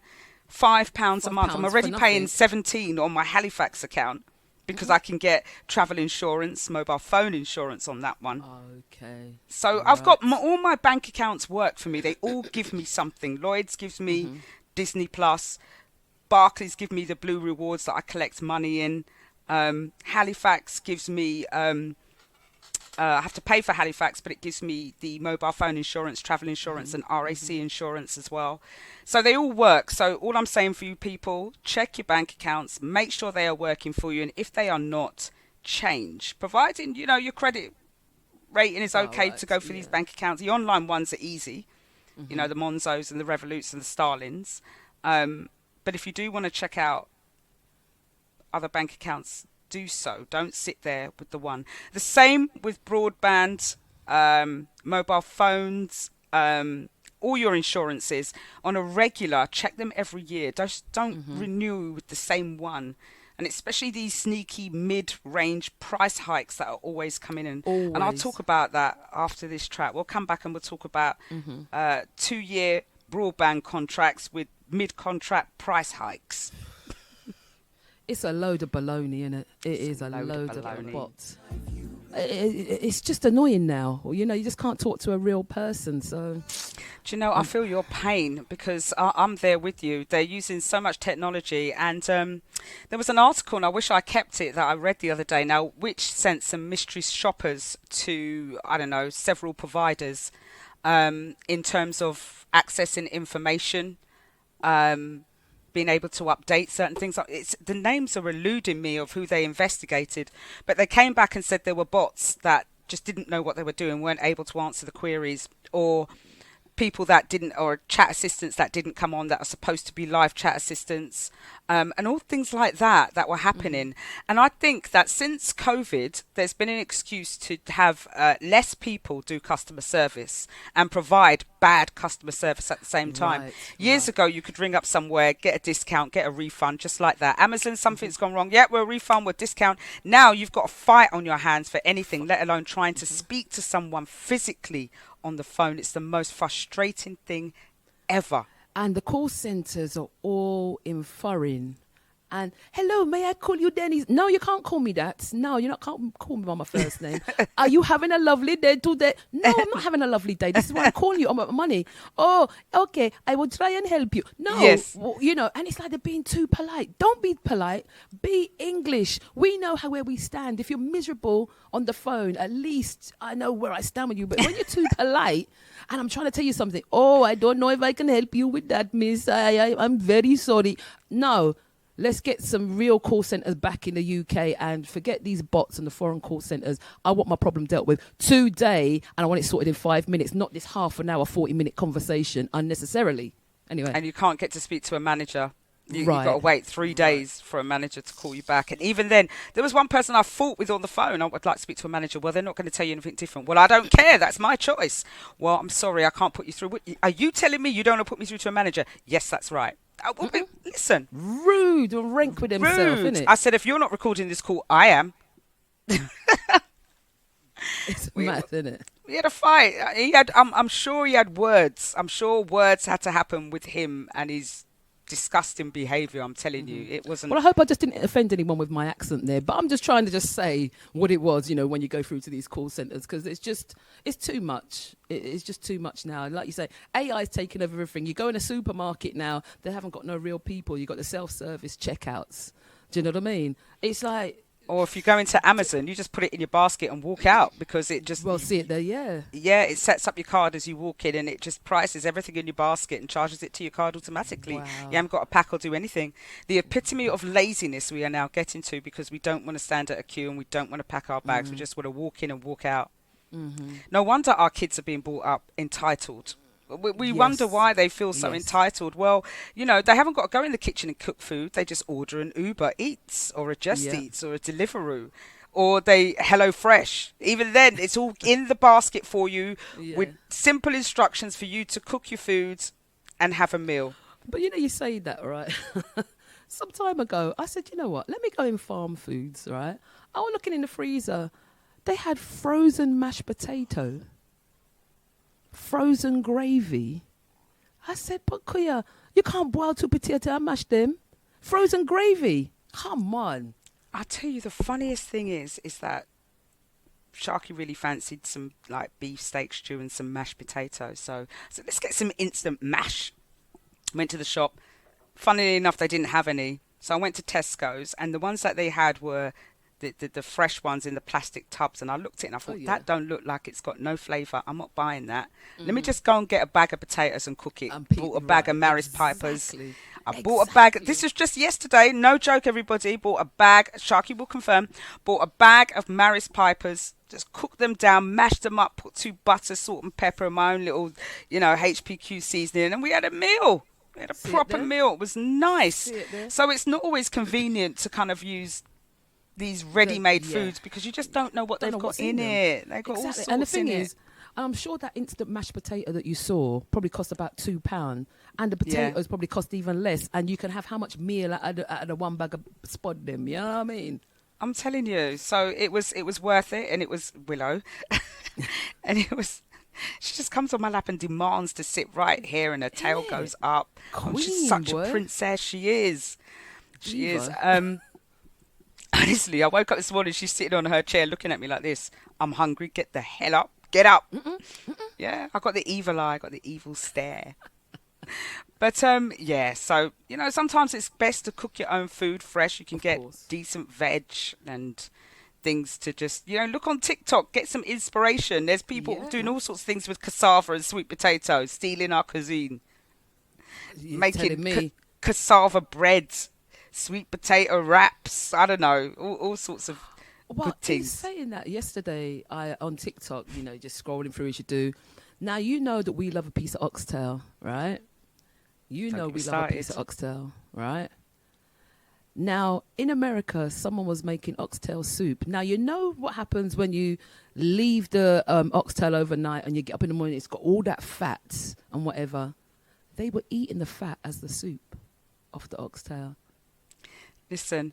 £5 a month. I'm £5 for already paying nothing. 17 on my Halifax account because I can get travel insurance, mobile phone insurance on that one. Okay. So I've got Right. all my bank accounts work for me. They all give me something. Lloyd's gives me Disney Plus. Barclays give me the blue rewards that I collect money in. Halifax gives me I have to pay for Halifax, but it gives me the mobile phone insurance, travel insurance, and RAC insurance as well. So they all work. So all I'm saying for you people, check your bank accounts, make sure they are working for you, and if they are not, change. Providing your credit rating is All okay right. to go for these Yeah. bank accounts. The online ones are easy. The Monzos and the Revoluts and the Starlings. But if you do want to check out other bank accounts, do so. Don't sit there with the one. The same with broadband, mobile phones, all your insurances on a regular. Check them every year. Don't renew with the same one. And especially these sneaky mid-range price hikes that are always coming in. And I'll talk Always. about that after this track. We'll come back and we'll talk about 2-year broadband contracts with mid-contract price hikes. It's a load of baloney, isn't it? It is a load of baloney. bots. It's just annoying now. You just can't talk to a real person. So, Do you know, I feel your pain because I'm there with you. They're using so much technology. And there was an article, and I wish I kept it, that I read the other day now, which sent some mystery shoppers to, I don't know, several providers in terms of accessing information. Being able to update certain things. The names are eluding me of who they investigated, but they came back and said there were bots that just didn't know what they were doing, weren't able to answer the queries, or people that didn't, or chat assistants that didn't come on that are supposed to be live chat assistants, and all things like that were happening. And I think that since COVID, there's been an excuse to have less people do customer service and provide bad customer service at the same time. Right, Years ago, you could ring up somewhere, get a discount, get a refund, just like that. Amazon, something's gone wrong. Yeah, we'll refund, we'll discount. Now you've got a fight on your hands for anything, let alone trying to speak to someone physically on the phone. It's the most frustrating thing ever. And the call centers are all in foreign. And hello, may I call you Dennis? No, you can't call me that. No, you can't call me by my first name. Are you having a lovely day today? No, I'm not having a lovely day. This is why I'm calling you on my money. Oh, okay. I will try and help you. No, Yes. and it's like they're being too polite. Don't be polite. Be English. We know where we stand. If you're miserable on the phone, at least I know where I stand with you. But when you're too polite, and I'm trying to tell you something, oh, I don't know if I can help you with that, miss. I'm very sorry. No. Let's get some real call centres back in the UK and forget these bots and the foreign call centres. I want my problem dealt with today, and I want it sorted in 5 minutes, not this half an hour, 40-minute conversation unnecessarily. Anyway. And you can't get to speak to a manager. You've Right. got to wait 3 days for a manager to call you back. And even then, there was one person I fought with on the phone. I would like to speak to a manager. Well, they're not going to tell you anything different. Well, I don't care. That's my choice. Well, I'm sorry. I can't put you through. Are you telling me you don't want to put me through to a manager? Yes, that's right. Listen. Rude and rank with himself, Rude. innit? I said, if you're not recording this call, I am. It's mad, isn't it? We had a fight. I'm sure he had words. I'm sure words had to happen with him and his disgusting behaviour. I'm telling you, it wasn't. Well, I hope I just didn't offend anyone with my accent there, but I'm just trying to just say what it was, when you go through to these call centres, because it's too much. It's just too much now. And like you say, AI's taken over everything. You go in a supermarket now, they haven't got no real people. You've got the self-service checkouts. Do you know what I mean? It's like... Or if you go into Amazon, you just put it in your basket and walk out because it just... Well, see it there, yeah. Yeah, it sets up your card as you walk in and it just prices everything in your basket and charges it to your card automatically. Wow. You haven't got to pack or do anything. The epitome of laziness we are now getting to because we don't want to stand at a queue and we don't want to pack our bags. We just want to walk in and walk out. No wonder our kids are being brought up entitled. We Yes. wonder why they feel so Yes. entitled. Well, they haven't got to go in the kitchen and cook food. They just order an Uber Eats or a Just Yeah. Eats or a Deliveroo. Or they Hello Fresh. Even then, it's all in the basket for you with simple instructions for you to cook your foods and have a meal. But you say that, right? Some time ago, I said, you know what? Let me go in Farm Foods, right? I was looking in the freezer. They had frozen mashed potato, frozen gravy. I said, but Kuya, you can't boil 2 potatoes and mash them. Frozen gravy. Come on. I'll tell you, the funniest thing is that Sharky really fancied some like beef steak stew and some mashed potatoes. So let's get some instant mash. Went to the shop. Funnily enough, they didn't have any. So I went to Tesco's, and the ones that they had were the fresh ones in the plastic tubs. And I looked at it and I thought, that don't look like it's got no flavour. I'm not buying that. Let me just go and get a bag of potatoes and cook it. Bought a bag of Maris Pipers. I bought a bag. This was just yesterday. No joke, everybody. Bought a bag. Sharky will confirm. Bought a bag of Maris Pipers. Just cooked them down, mashed them up, put 2 butter, salt and pepper, and my own little, HPQ seasoning. And we had a meal. We had a proper meal. It was nice. So it's not always convenient to kind of use these ready-made foods because you just don't know what they've got in it. They've got all sorts in it. And the thing is, I'm sure that instant mashed potato that you saw probably cost about £2, and the potatoes probably cost even less. And you can have how much meal out of the one bag of spod them. You know what I mean? I'm telling you. So it was worth it, and it was Willow, and it was. She just comes on my lap and demands to sit right here, and her tail goes up. She's such a princess. She is. She is. Honestly, I woke up this morning. She's sitting on her chair, looking at me like this. I'm hungry. Get the hell up. Get up. Yeah, I got the evil eye. I got the evil stare. But so sometimes it's best to cook your own food fresh. You can get decent veg and things to just look on TikTok, get some inspiration. There's people doing all sorts of things with cassava and sweet potatoes, stealing our cuisine. You're making cassava bread, sweet potato wraps. I don't know, all sorts of good things. He's saying that yesterday on TikTok, just scrolling through as you do. Now that we love a piece of oxtail, right? We love a piece of oxtail, right? Now, in America, someone was making oxtail soup. Now, you know what happens when you leave the oxtail overnight and you get up in the morning, it's got all that fat and whatever. They were eating the fat as the soup off the oxtail. Listen,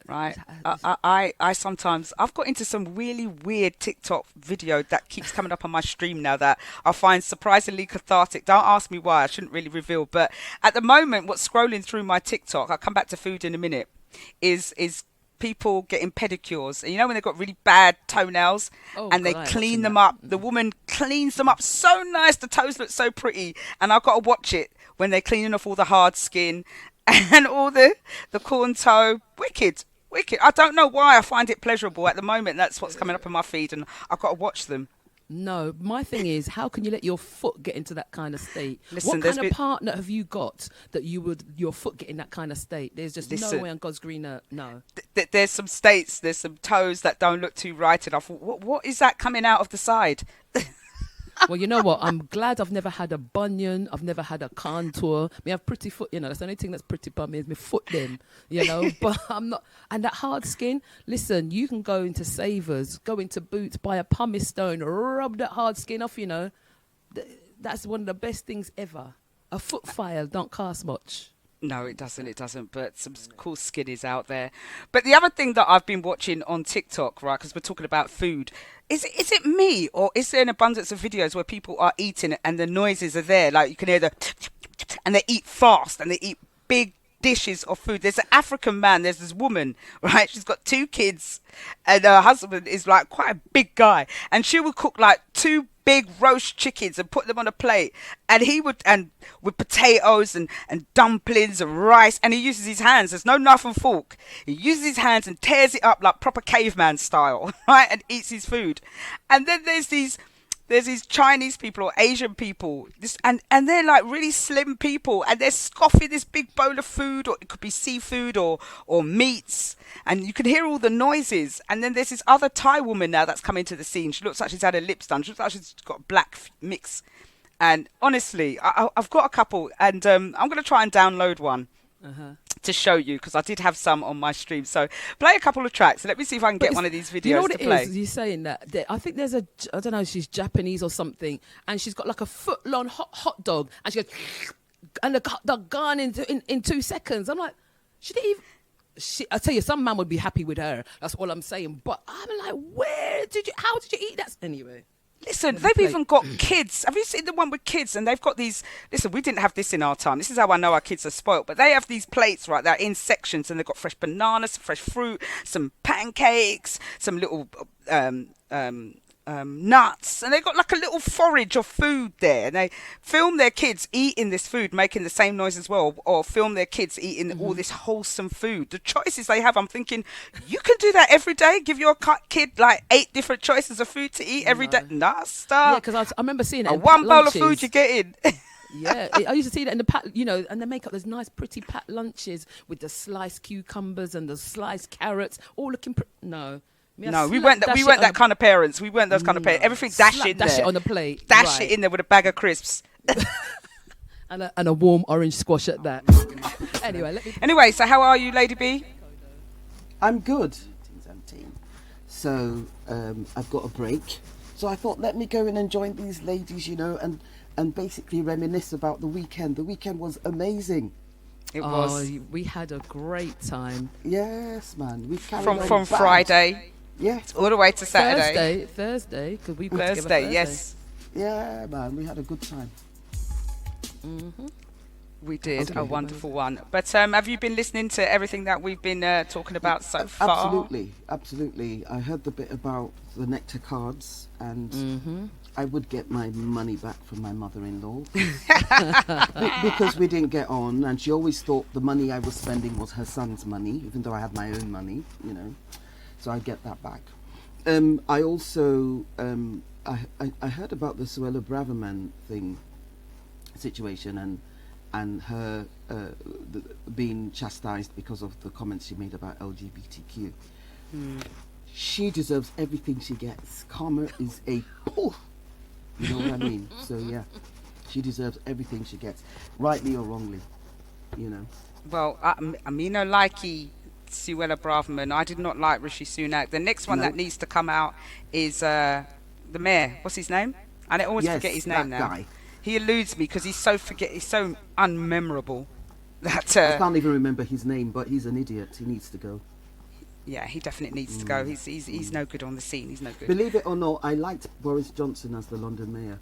right? I sometimes, I've got into some really weird TikTok video that keeps coming up on my stream now that I find surprisingly cathartic. Don't ask me why, I shouldn't really reveal. But at the moment, what's scrolling through my TikTok, I'll come back to food in a minute, is people getting pedicures. And when they've got really bad toenails and they clean them up. The woman cleans them up so nice, the toes look so pretty. And I've got to watch it when they're cleaning off all the hard skin and all the corn toe. Wicked. I don't know why I find it pleasurable at the moment. That's what's coming up on my feed, and I've got to watch them. No, my thing is, how can you let your foot get into that kind of state? Listen, what kind of partner have you got that your foot get in that kind of state? There's just no way on God's green earth. No. There's some toes that don't look too right, and I thought, what is that coming out of the side? Well, you know what? I'm glad I've never had a bunion. I've never had a contour. I have pretty foot, that's the only thing that's pretty about me is my foot then, But I'm not. And that hard skin, listen, you can go into Savers, go into Boots, buy a pumice stone, rub that hard skin off, That's one of the best things ever. A foot file don't cost much. No, it doesn't. But some cool skin is out there. But the other thing that I've been watching on TikTok, right, because we're talking about food, is it me or is there an abundance of videos where people are eating it and the noises are there? Like you can hear and they eat fast and they eat big dishes of food. There's an African man, there's this woman, right? She's got 2 kids and her husband is like quite a big guy. And she would cook like 2 big roast chickens and put them on a plate, and with potatoes and dumplings and rice, and he uses his hands. There's no knife and fork. He uses his hands and tears it up like proper caveman style, right, and eats his food. And then there's these Chinese people or Asian people, and they're like really slim people, and they're scoffing this big bowl of food, or it could be seafood or meats, and you can hear all the noises. And then there's this other Thai woman now that's come into the scene. She looks like she's had her lips done. She looks like she's got a black mix. And honestly, I've got a couple, and I'm going to try and download one. To show you, because I did have some on my stream. So play a couple of tracks. Let me see if I can get one of these videos to play. You know what it is? You're saying that. I think there's I don't know, she's Japanese or something, and she's got like a foot-long hot dog, and she goes, and the hot dog gone in 2 seconds. I'm like, she didn't even... I tell you, some man would be happy with her. That's all I'm saying. But I'm like, how did you eat that? Anyway. Listen, Let me they've play. even got kids. Have you seen the one with kids? And they've got these. Listen, we didn't have this in our time. This is how I know our kids are spoilt. But they have these plates, right? They're in sections, and they've got fresh bananas, some fresh fruit, some pancakes, some little nuts, and they've got like a little forage of food there. And they film their kids eating this food, making the same noise as well, or film their kids eating all this wholesome food. The choices they have, I'm thinking, you can do that every day. Give your kid like 8 different choices of food to eat every day. No. Nah, Yeah, stop. because I remember seeing it A in packed one bowl of food lunches. you're getting. Yeah, I used to see that in the pack, and they make up those nice, pretty packed lunches with the sliced cucumbers and the sliced carrots, all looking. No, me, I No, we slap weren't. dash We it weren't on that kind of parents. We weren't those kind of parents. No, Everything dash slap in dash it there. on the plate, Dash it right? in there with a bag of crisps. And a warm orange squash at that. Anyway, let me. Anyway, so how are you, Lady B? I'm good. So I've got a break. So I thought, let me go in and join these ladies, and basically reminisce about the weekend. The weekend was amazing. It was We had a great time. Yes, man. We carried from on bad. Friday Yes. all the way to Saturday. Thursday, because we got together Thursday, yes, Yeah, man. We had a good time. we did Okay. a wonderful one. But have you been listening to everything that we've been talking about so far? Absolutely. I heard the bit about the nectar cards, and I would get my money back from my mother-in-law because we didn't get on, and she always thought the money I was spending was her son's money, even though I had my own money, So I'd get that back. I also I heard about the Suella Braverman situation and her being chastised because of the comments she made about LGBTQ. She deserves everything she gets. Karma is a poof. You know what I mean? So yeah, she deserves everything she gets, rightly or wrongly. Well, I mean, I like Suella Braverman. I did not like Rishi Sunak. The next one No. that needs to come out is the mayor. What's his name? And I always Yes, forget his that name now. guy. He eludes me because he's so unmemorable that I can't even remember his name, but he's an idiot. He needs to go. yeah, he definitely needs to go. He's no good on the scene. He's no good. Believe it or not, I liked Boris Johnson as the London mayor.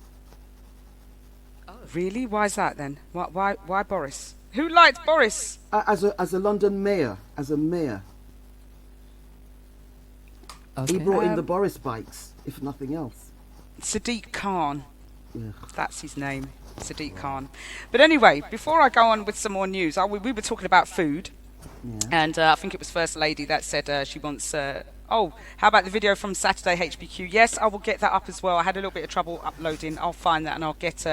Really? Why is that then? Why Boris? Who liked Boris? As a London mayor, as a mayor. He Okay. brought in the Boris bikes, if nothing else. Sadiq Khan. Yeah. That's his name, Sadiq Khan. But anyway, before I go on with some more news, we were talking about food. Yeah. And I think it was First Lady that said she wants. Oh, how about the video from Saturday HPQ? Yes, I will get that up as well. I had a little bit of trouble uploading. I'll find that and I'll get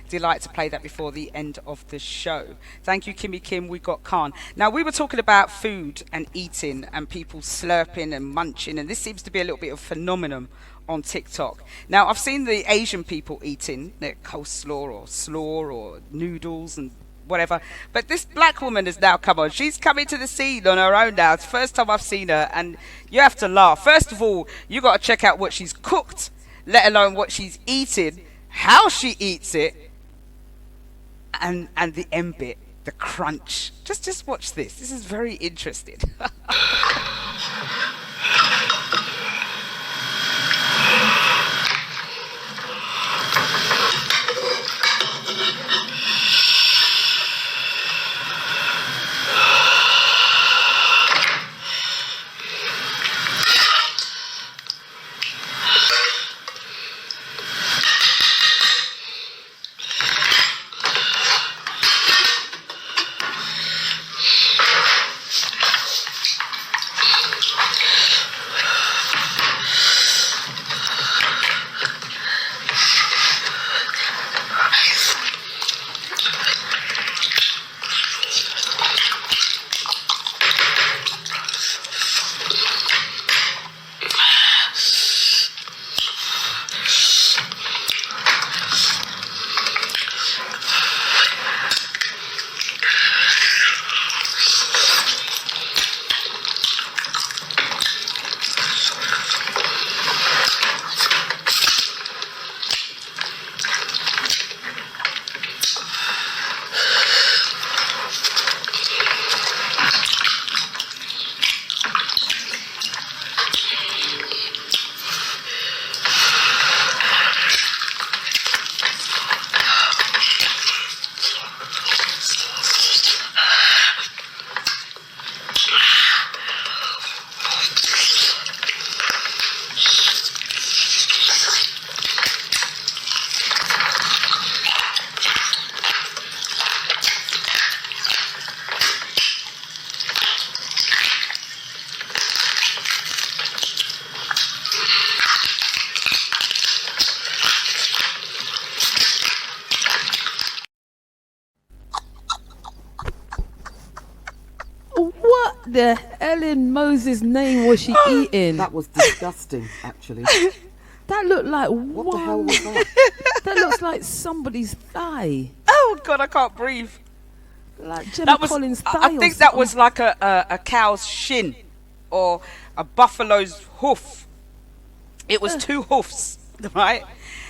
Delight to play that before the end of the show. Thank you, Kimmy Kim. We got Khan. Now, we were talking about food and eating and people slurping and munching, and this seems to be a little bit of a phenomenon on TikTok. Now, I've seen the Asian people eating their coleslaw or slaw or noodles and whatever, but this black woman has now come on. She's coming to the scene on her own now. It's the first time I've seen her, and you have to laugh. First of all, you got to check out what she's cooked, let alone what she's eating, how she eats it, and the end bit, the crunch. Just watch this. This is very interesting. the hell in Moses' name was she eating? That was disgusting, actually. That looked like What the hell was that? That looks like somebody's thigh. Oh God, I can't breathe. Like Gemma That was. Collins' thigh. I think that was like a cow's shin, or a buffalo's hoof. It was two hoofs, right?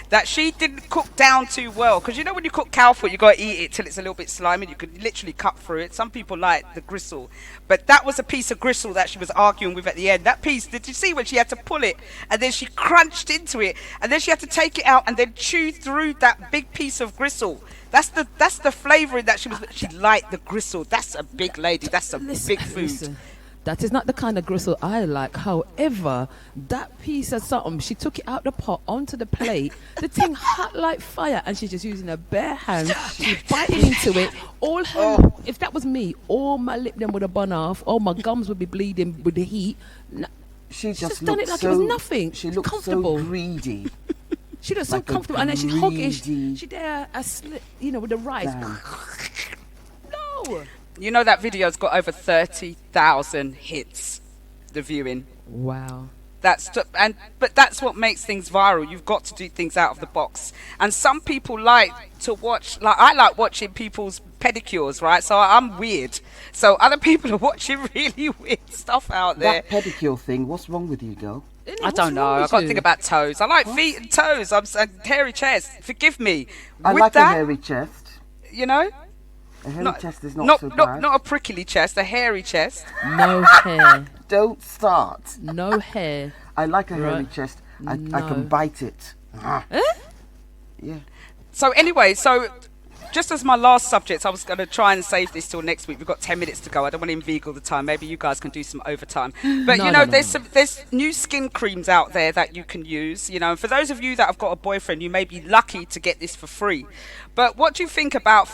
That she didn't cook down too well. Because you know when you cook cow foot, you got to eat it till it's a little bit slimy. You could literally cut through it. Some people like the gristle. But that was a piece of gristle that she was arguing with at the end. That piece, did you see when she had to pull it? And then she crunched into it. And then she had to take it out and then chew through that big piece of gristle. That's the flavouring that she liked, the gristle. That's a big lady. That's a big food. Listen, that is not the kind of gristle I like. However, that piece of something, she took it out the pot onto the plate. The thing hot like fire, and she's just using her bare hands. She's biting into it. All her, if that was me, all my lip then would have bun off. All my gums would be bleeding with the heat. She just done it like it was nothing. She She's looked comfortable. so greedy. She looks so Like a comfortable, and then she's hoggish. greedy She did a slip, with the rice. lamb. No. You know that video's got over 30,000 hits, the viewing. Wow. But that's what makes things viral. You've got to do things out of the box. And some people like to watch, like I like watching people's pedicures, right? So I'm weird. So other people are watching really weird stuff out there. That pedicure thing, what's wrong with you, girl? I don't know. I've got to think about toes. I like feet and toes. I'm hairy chest. Forgive me. I With like that, a hairy chest. you know, A hairy chest is not so bad. not a prickly chest, a hairy chest. No hair. Don't start. No hair. I like a hairy Right. chest. I No. can bite it. Yeah. So anyway, just as my last subject, I was going to try and save this till next week. We've got 10 minutes to go. I don't want to inveigle the time. Maybe you guys can do some overtime. But, No, there's new skin creams out there that you can use. And for those of you that have got a boyfriend, you may be lucky to get this for free. But what do you think about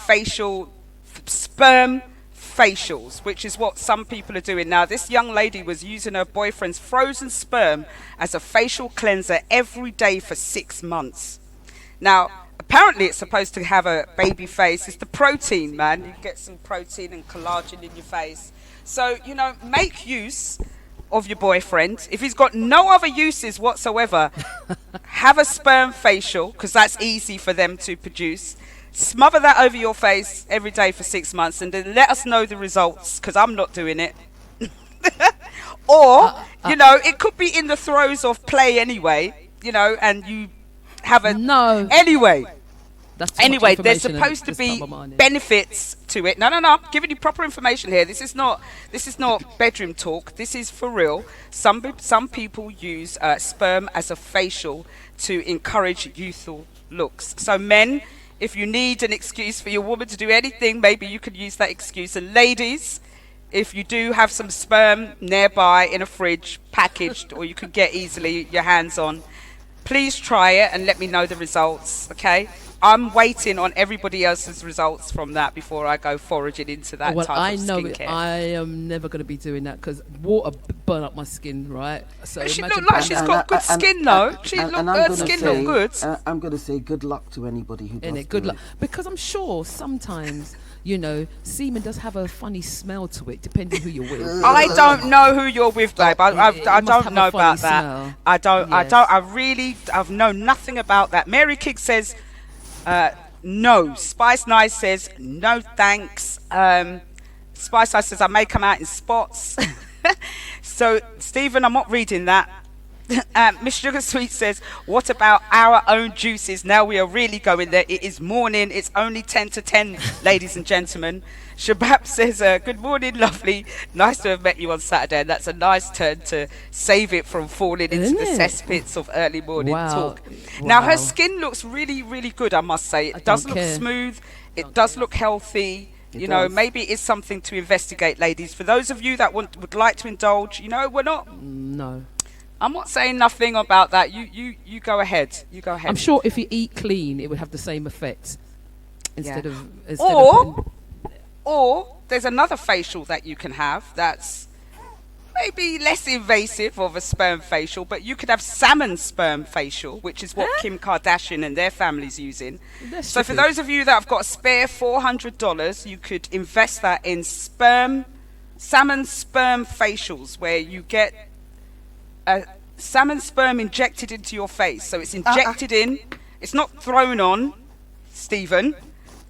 sperm facials, which is what some people are doing now? This young lady was using her boyfriend's frozen sperm as a facial cleanser every day for 6 months. Now, apparently it's supposed to have a baby face. It's the protein, man. You get some protein and collagen in your face. So, make use of your boyfriend. If he's got no other uses whatsoever, have a sperm facial, because that's easy for them to produce. Smother that over your face every day for 6 months, and then let us know the results, because I'm not doing it. Or, it could be in the throes of play anyway, and you have a... No. Anyway, That's too much Anyway, there's information supposed at to this be time of morning. benefits to it. No, I'm giving you proper information here. This is not bedroom talk. This is for real. Some people use sperm as a facial to encourage youthful looks. So men, if you need an excuse for your woman to do anything, maybe you could use that excuse. And ladies, if you do have some sperm nearby in a fridge, packaged, or you could get easily your hands on, please try it and let me know the results, okay? I'm waiting on everybody else's results from that before I go foraging into that Well, type I of know skincare. I am never going to be doing that because water burn up my skin, right? So She imagine look like putting she's got good skin, though. Her skin look good. I'm going to say good luck to anybody who does in it. Good do luck, because I'm sure sometimes semen does have a funny smell to it, depending who you're with. I don't know who you're with, babe. I It must don't have know a funny about that. smell. Yes. I've known nothing about that. Mary Kick says, no. Spice Nice says, no thanks. Spice Nice says, I may come out in spots. So, Stephen, I'm not reading that. Miss Sugar Sweet says, what about our own juices? Now we are really going there. It is morning. It's only 10 to 10, ladies and gentlemen. Shabab says, good morning, lovely. Nice to have met you on Saturday. And that's a nice turn to save it from falling into Isn't the it? cesspits of early morning Wow. talk. Now, her Wow. skin looks really, really good, I must say. I It does don't look care. smooth. It does look healthy. It Know, does. maybe it's something to investigate, ladies. For those of you that would like to indulge, we're not... No. I'm not saying nothing about that. You go ahead. You go ahead. I'm sure if you eat clean, it would have the same effect. Instead Yeah. of Or there's another facial that you can have that's maybe less invasive of a sperm facial, but you could have salmon sperm facial, which is what Kim Kardashian and their family's using. That's So for stupid. those of you that have got a spare $400, you could invest that in sperm salmon sperm facials, where you get a salmon sperm injected into your face. So it's injected in. It's not thrown on, Stephen.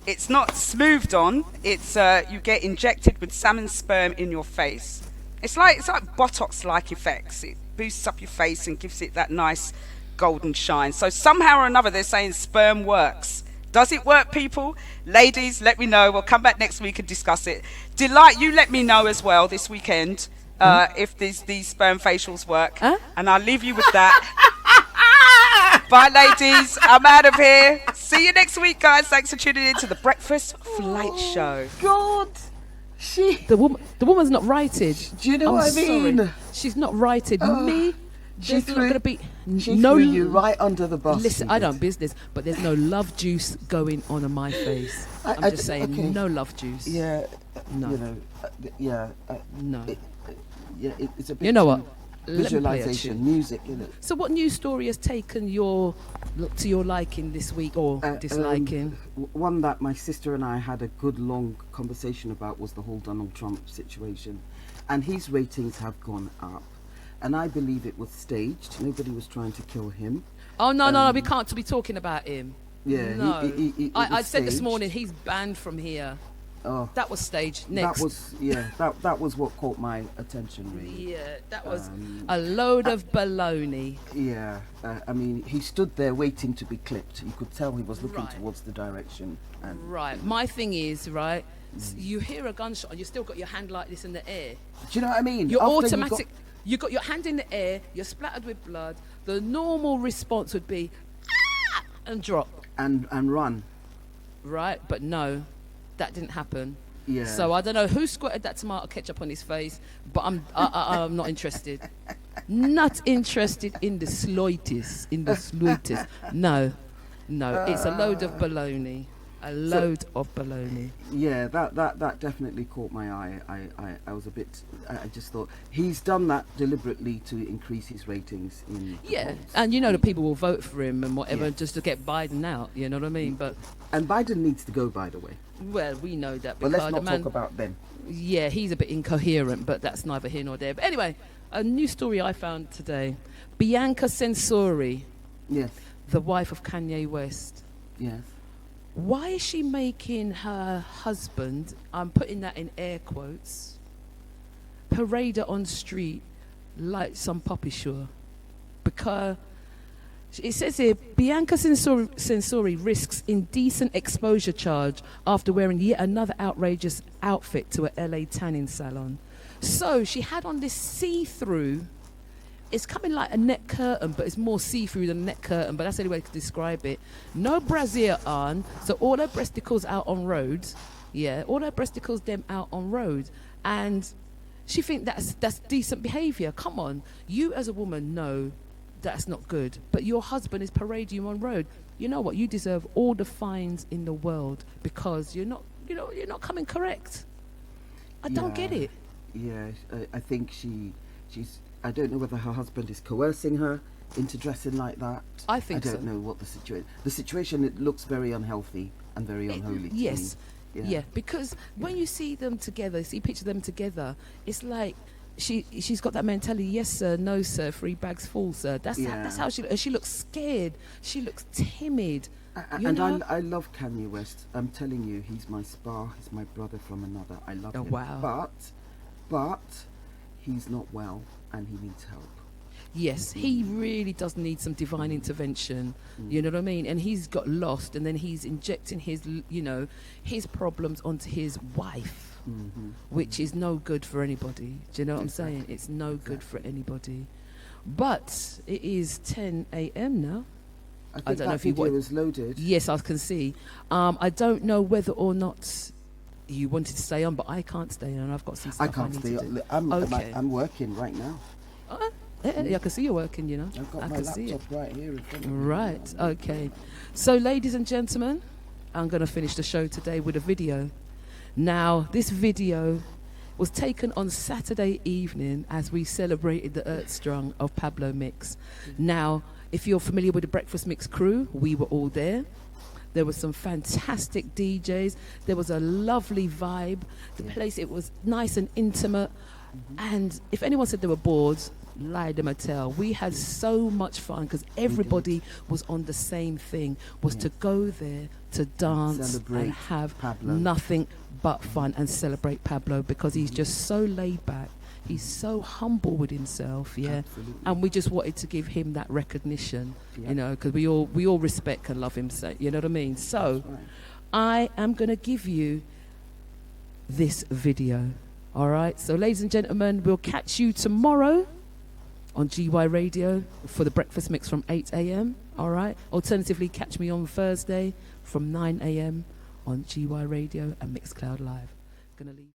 It's not smoothed on. It's you get injected with salmon sperm in your face. It's like Botox-like effects. It boosts up your face and gives it that nice golden shine. So somehow or another, they're saying sperm works. Does it work, people? Ladies, let me know. We'll come back next week and discuss it. Delight, you let me know as well this weekend if these sperm facials work. And I'll leave you with that. Bye, ladies. I'm out of here. See you next week, guys. Thanks for tuning in to the Breakfast Flight Show. God, the woman's not righted. Do you know what I mean? Sorry. She's not righted. Me. There's not going to be threw you right under the bus. Listen, I don't business, but there's no love juice going on my face. I'm just saying, okay. No love juice. Yeah, No. You know, No. It's a bit. You know what? Visualization, music, you know. So, what news story has taken to your liking this week, or disliking? One that my sister and I had a good long conversation about was the whole Donald Trump situation, and his ratings have gone up. And I believe it was staged. Nobody was trying to kill him. Oh, no, we can't be talking about him. Yeah, no. I said this staged. morning he's banned from here. Oh, that was staged. Next. That was what caught my attention, really. Yeah, that was a load of baloney. Yeah, I mean, he stood there waiting to be clipped. You could tell he was looking Right. towards the direction. And Right. My thing is, right, you hear a gunshot and you still got your hand like this in the air. Do you know what I mean? You're After automatic. You got your hand in the air, you're splattered with blood. The normal response would be, ah, and drop. And run. Right? But no, that didn't happen. Yeah. So I don't know who squirted that tomato ketchup on his face, but I'm not interested. Not interested in the slightest. No, it's a load of baloney. A load of baloney. Yeah, that definitely caught my eye. I was a bit. I just thought he's done that deliberately to increase his ratings in. Yeah, polls. and you know the people will vote for him and whatever just to get Biden out. You know what I mean? But And Biden needs to go, by the way. well, we know that. But Because let's the not man, talk about them. Yeah, he's a bit incoherent, but that's neither here nor there. But anyway, a new story I found today: Bianca Censori, Yes. the wife of Kanye West. Yes. Why is she making her husband, I'm putting that in air quotes, parade her on street like some poppy show? Because it says here, Bianca Censori risks indecent exposure charge after wearing yet another outrageous outfit to a LA tanning salon. So she had on this see-through, it's coming like a net curtain, but it's more see-through than a net curtain, but that's the only way to describe it. No brassiere on, so all her breasticles out on road. Yeah, all her breasticles them out on road. And she think that's decent behaviour. Come on, you as a woman know that's not good, but your husband is parading you on road. You know what? You deserve all the fines in the world because you're not coming correct. I don't get it. Yeah, I think she's. I don't know whether her husband is coercing her into dressing like that. I think I don't know what the situation. The situation, it looks very unhealthy and very unholy. To Yes. me. Yeah, because when you see them together, see pictures of them together, it's like she's got that mentality. Yes, sir. No, sir. 3 bags full, sir. That's how she looks scared. She looks timid. I love Kanye West. I'm telling you, he's my spar. He's my brother from another. I love him. Wow. But he's not well and he needs help. Yes, he really does need some divine intervention. You know what I mean? And he's got lost, and then he's injecting his problems onto his wife, which is no good for anybody. Do you know what I'm saying? It's no good for anybody. But it is 10 a.m. now. I don't know if video was loaded. Yes, I can see. I don't know whether or not you wanted to stay on, but I can't stay on. I've got some stuff I can't need stay to on. do. I'm working right now. Yeah, I can see you working, you know. I've got I my can see laptop it. right here in front of me. Right, okay. So, ladies and gentlemen, I'm going to finish the show today with a video. Now, this video was taken on Saturday evening as we celebrated the Earth Strong of Pablo Mix. Now, if you're familiar with the Breakfast Mix crew, we were all there. There were some fantastic DJs. There was a lovely vibe. The place, it was nice and intimate. And if anyone said they were bored, lie them a tale. We had so much fun because everybody was on the same thing, was to go there to dance Celebrate and have Pablo. nothing but fun and celebrate Pablo, because he's just so laid back. He's so humble with himself, Absolutely. and we just wanted to give him that recognition, Yeah. you know, because we all respect and love him, so you know what I mean. So That's right. I am going to give you this video. All right. So, ladies and gentlemen, we'll catch you tomorrow on GY Radio for the breakfast mix from 8 a.m. All right. Alternatively, catch me on Thursday from 9 a.m. on GY Radio and Mixcloud Live. Gonna leave.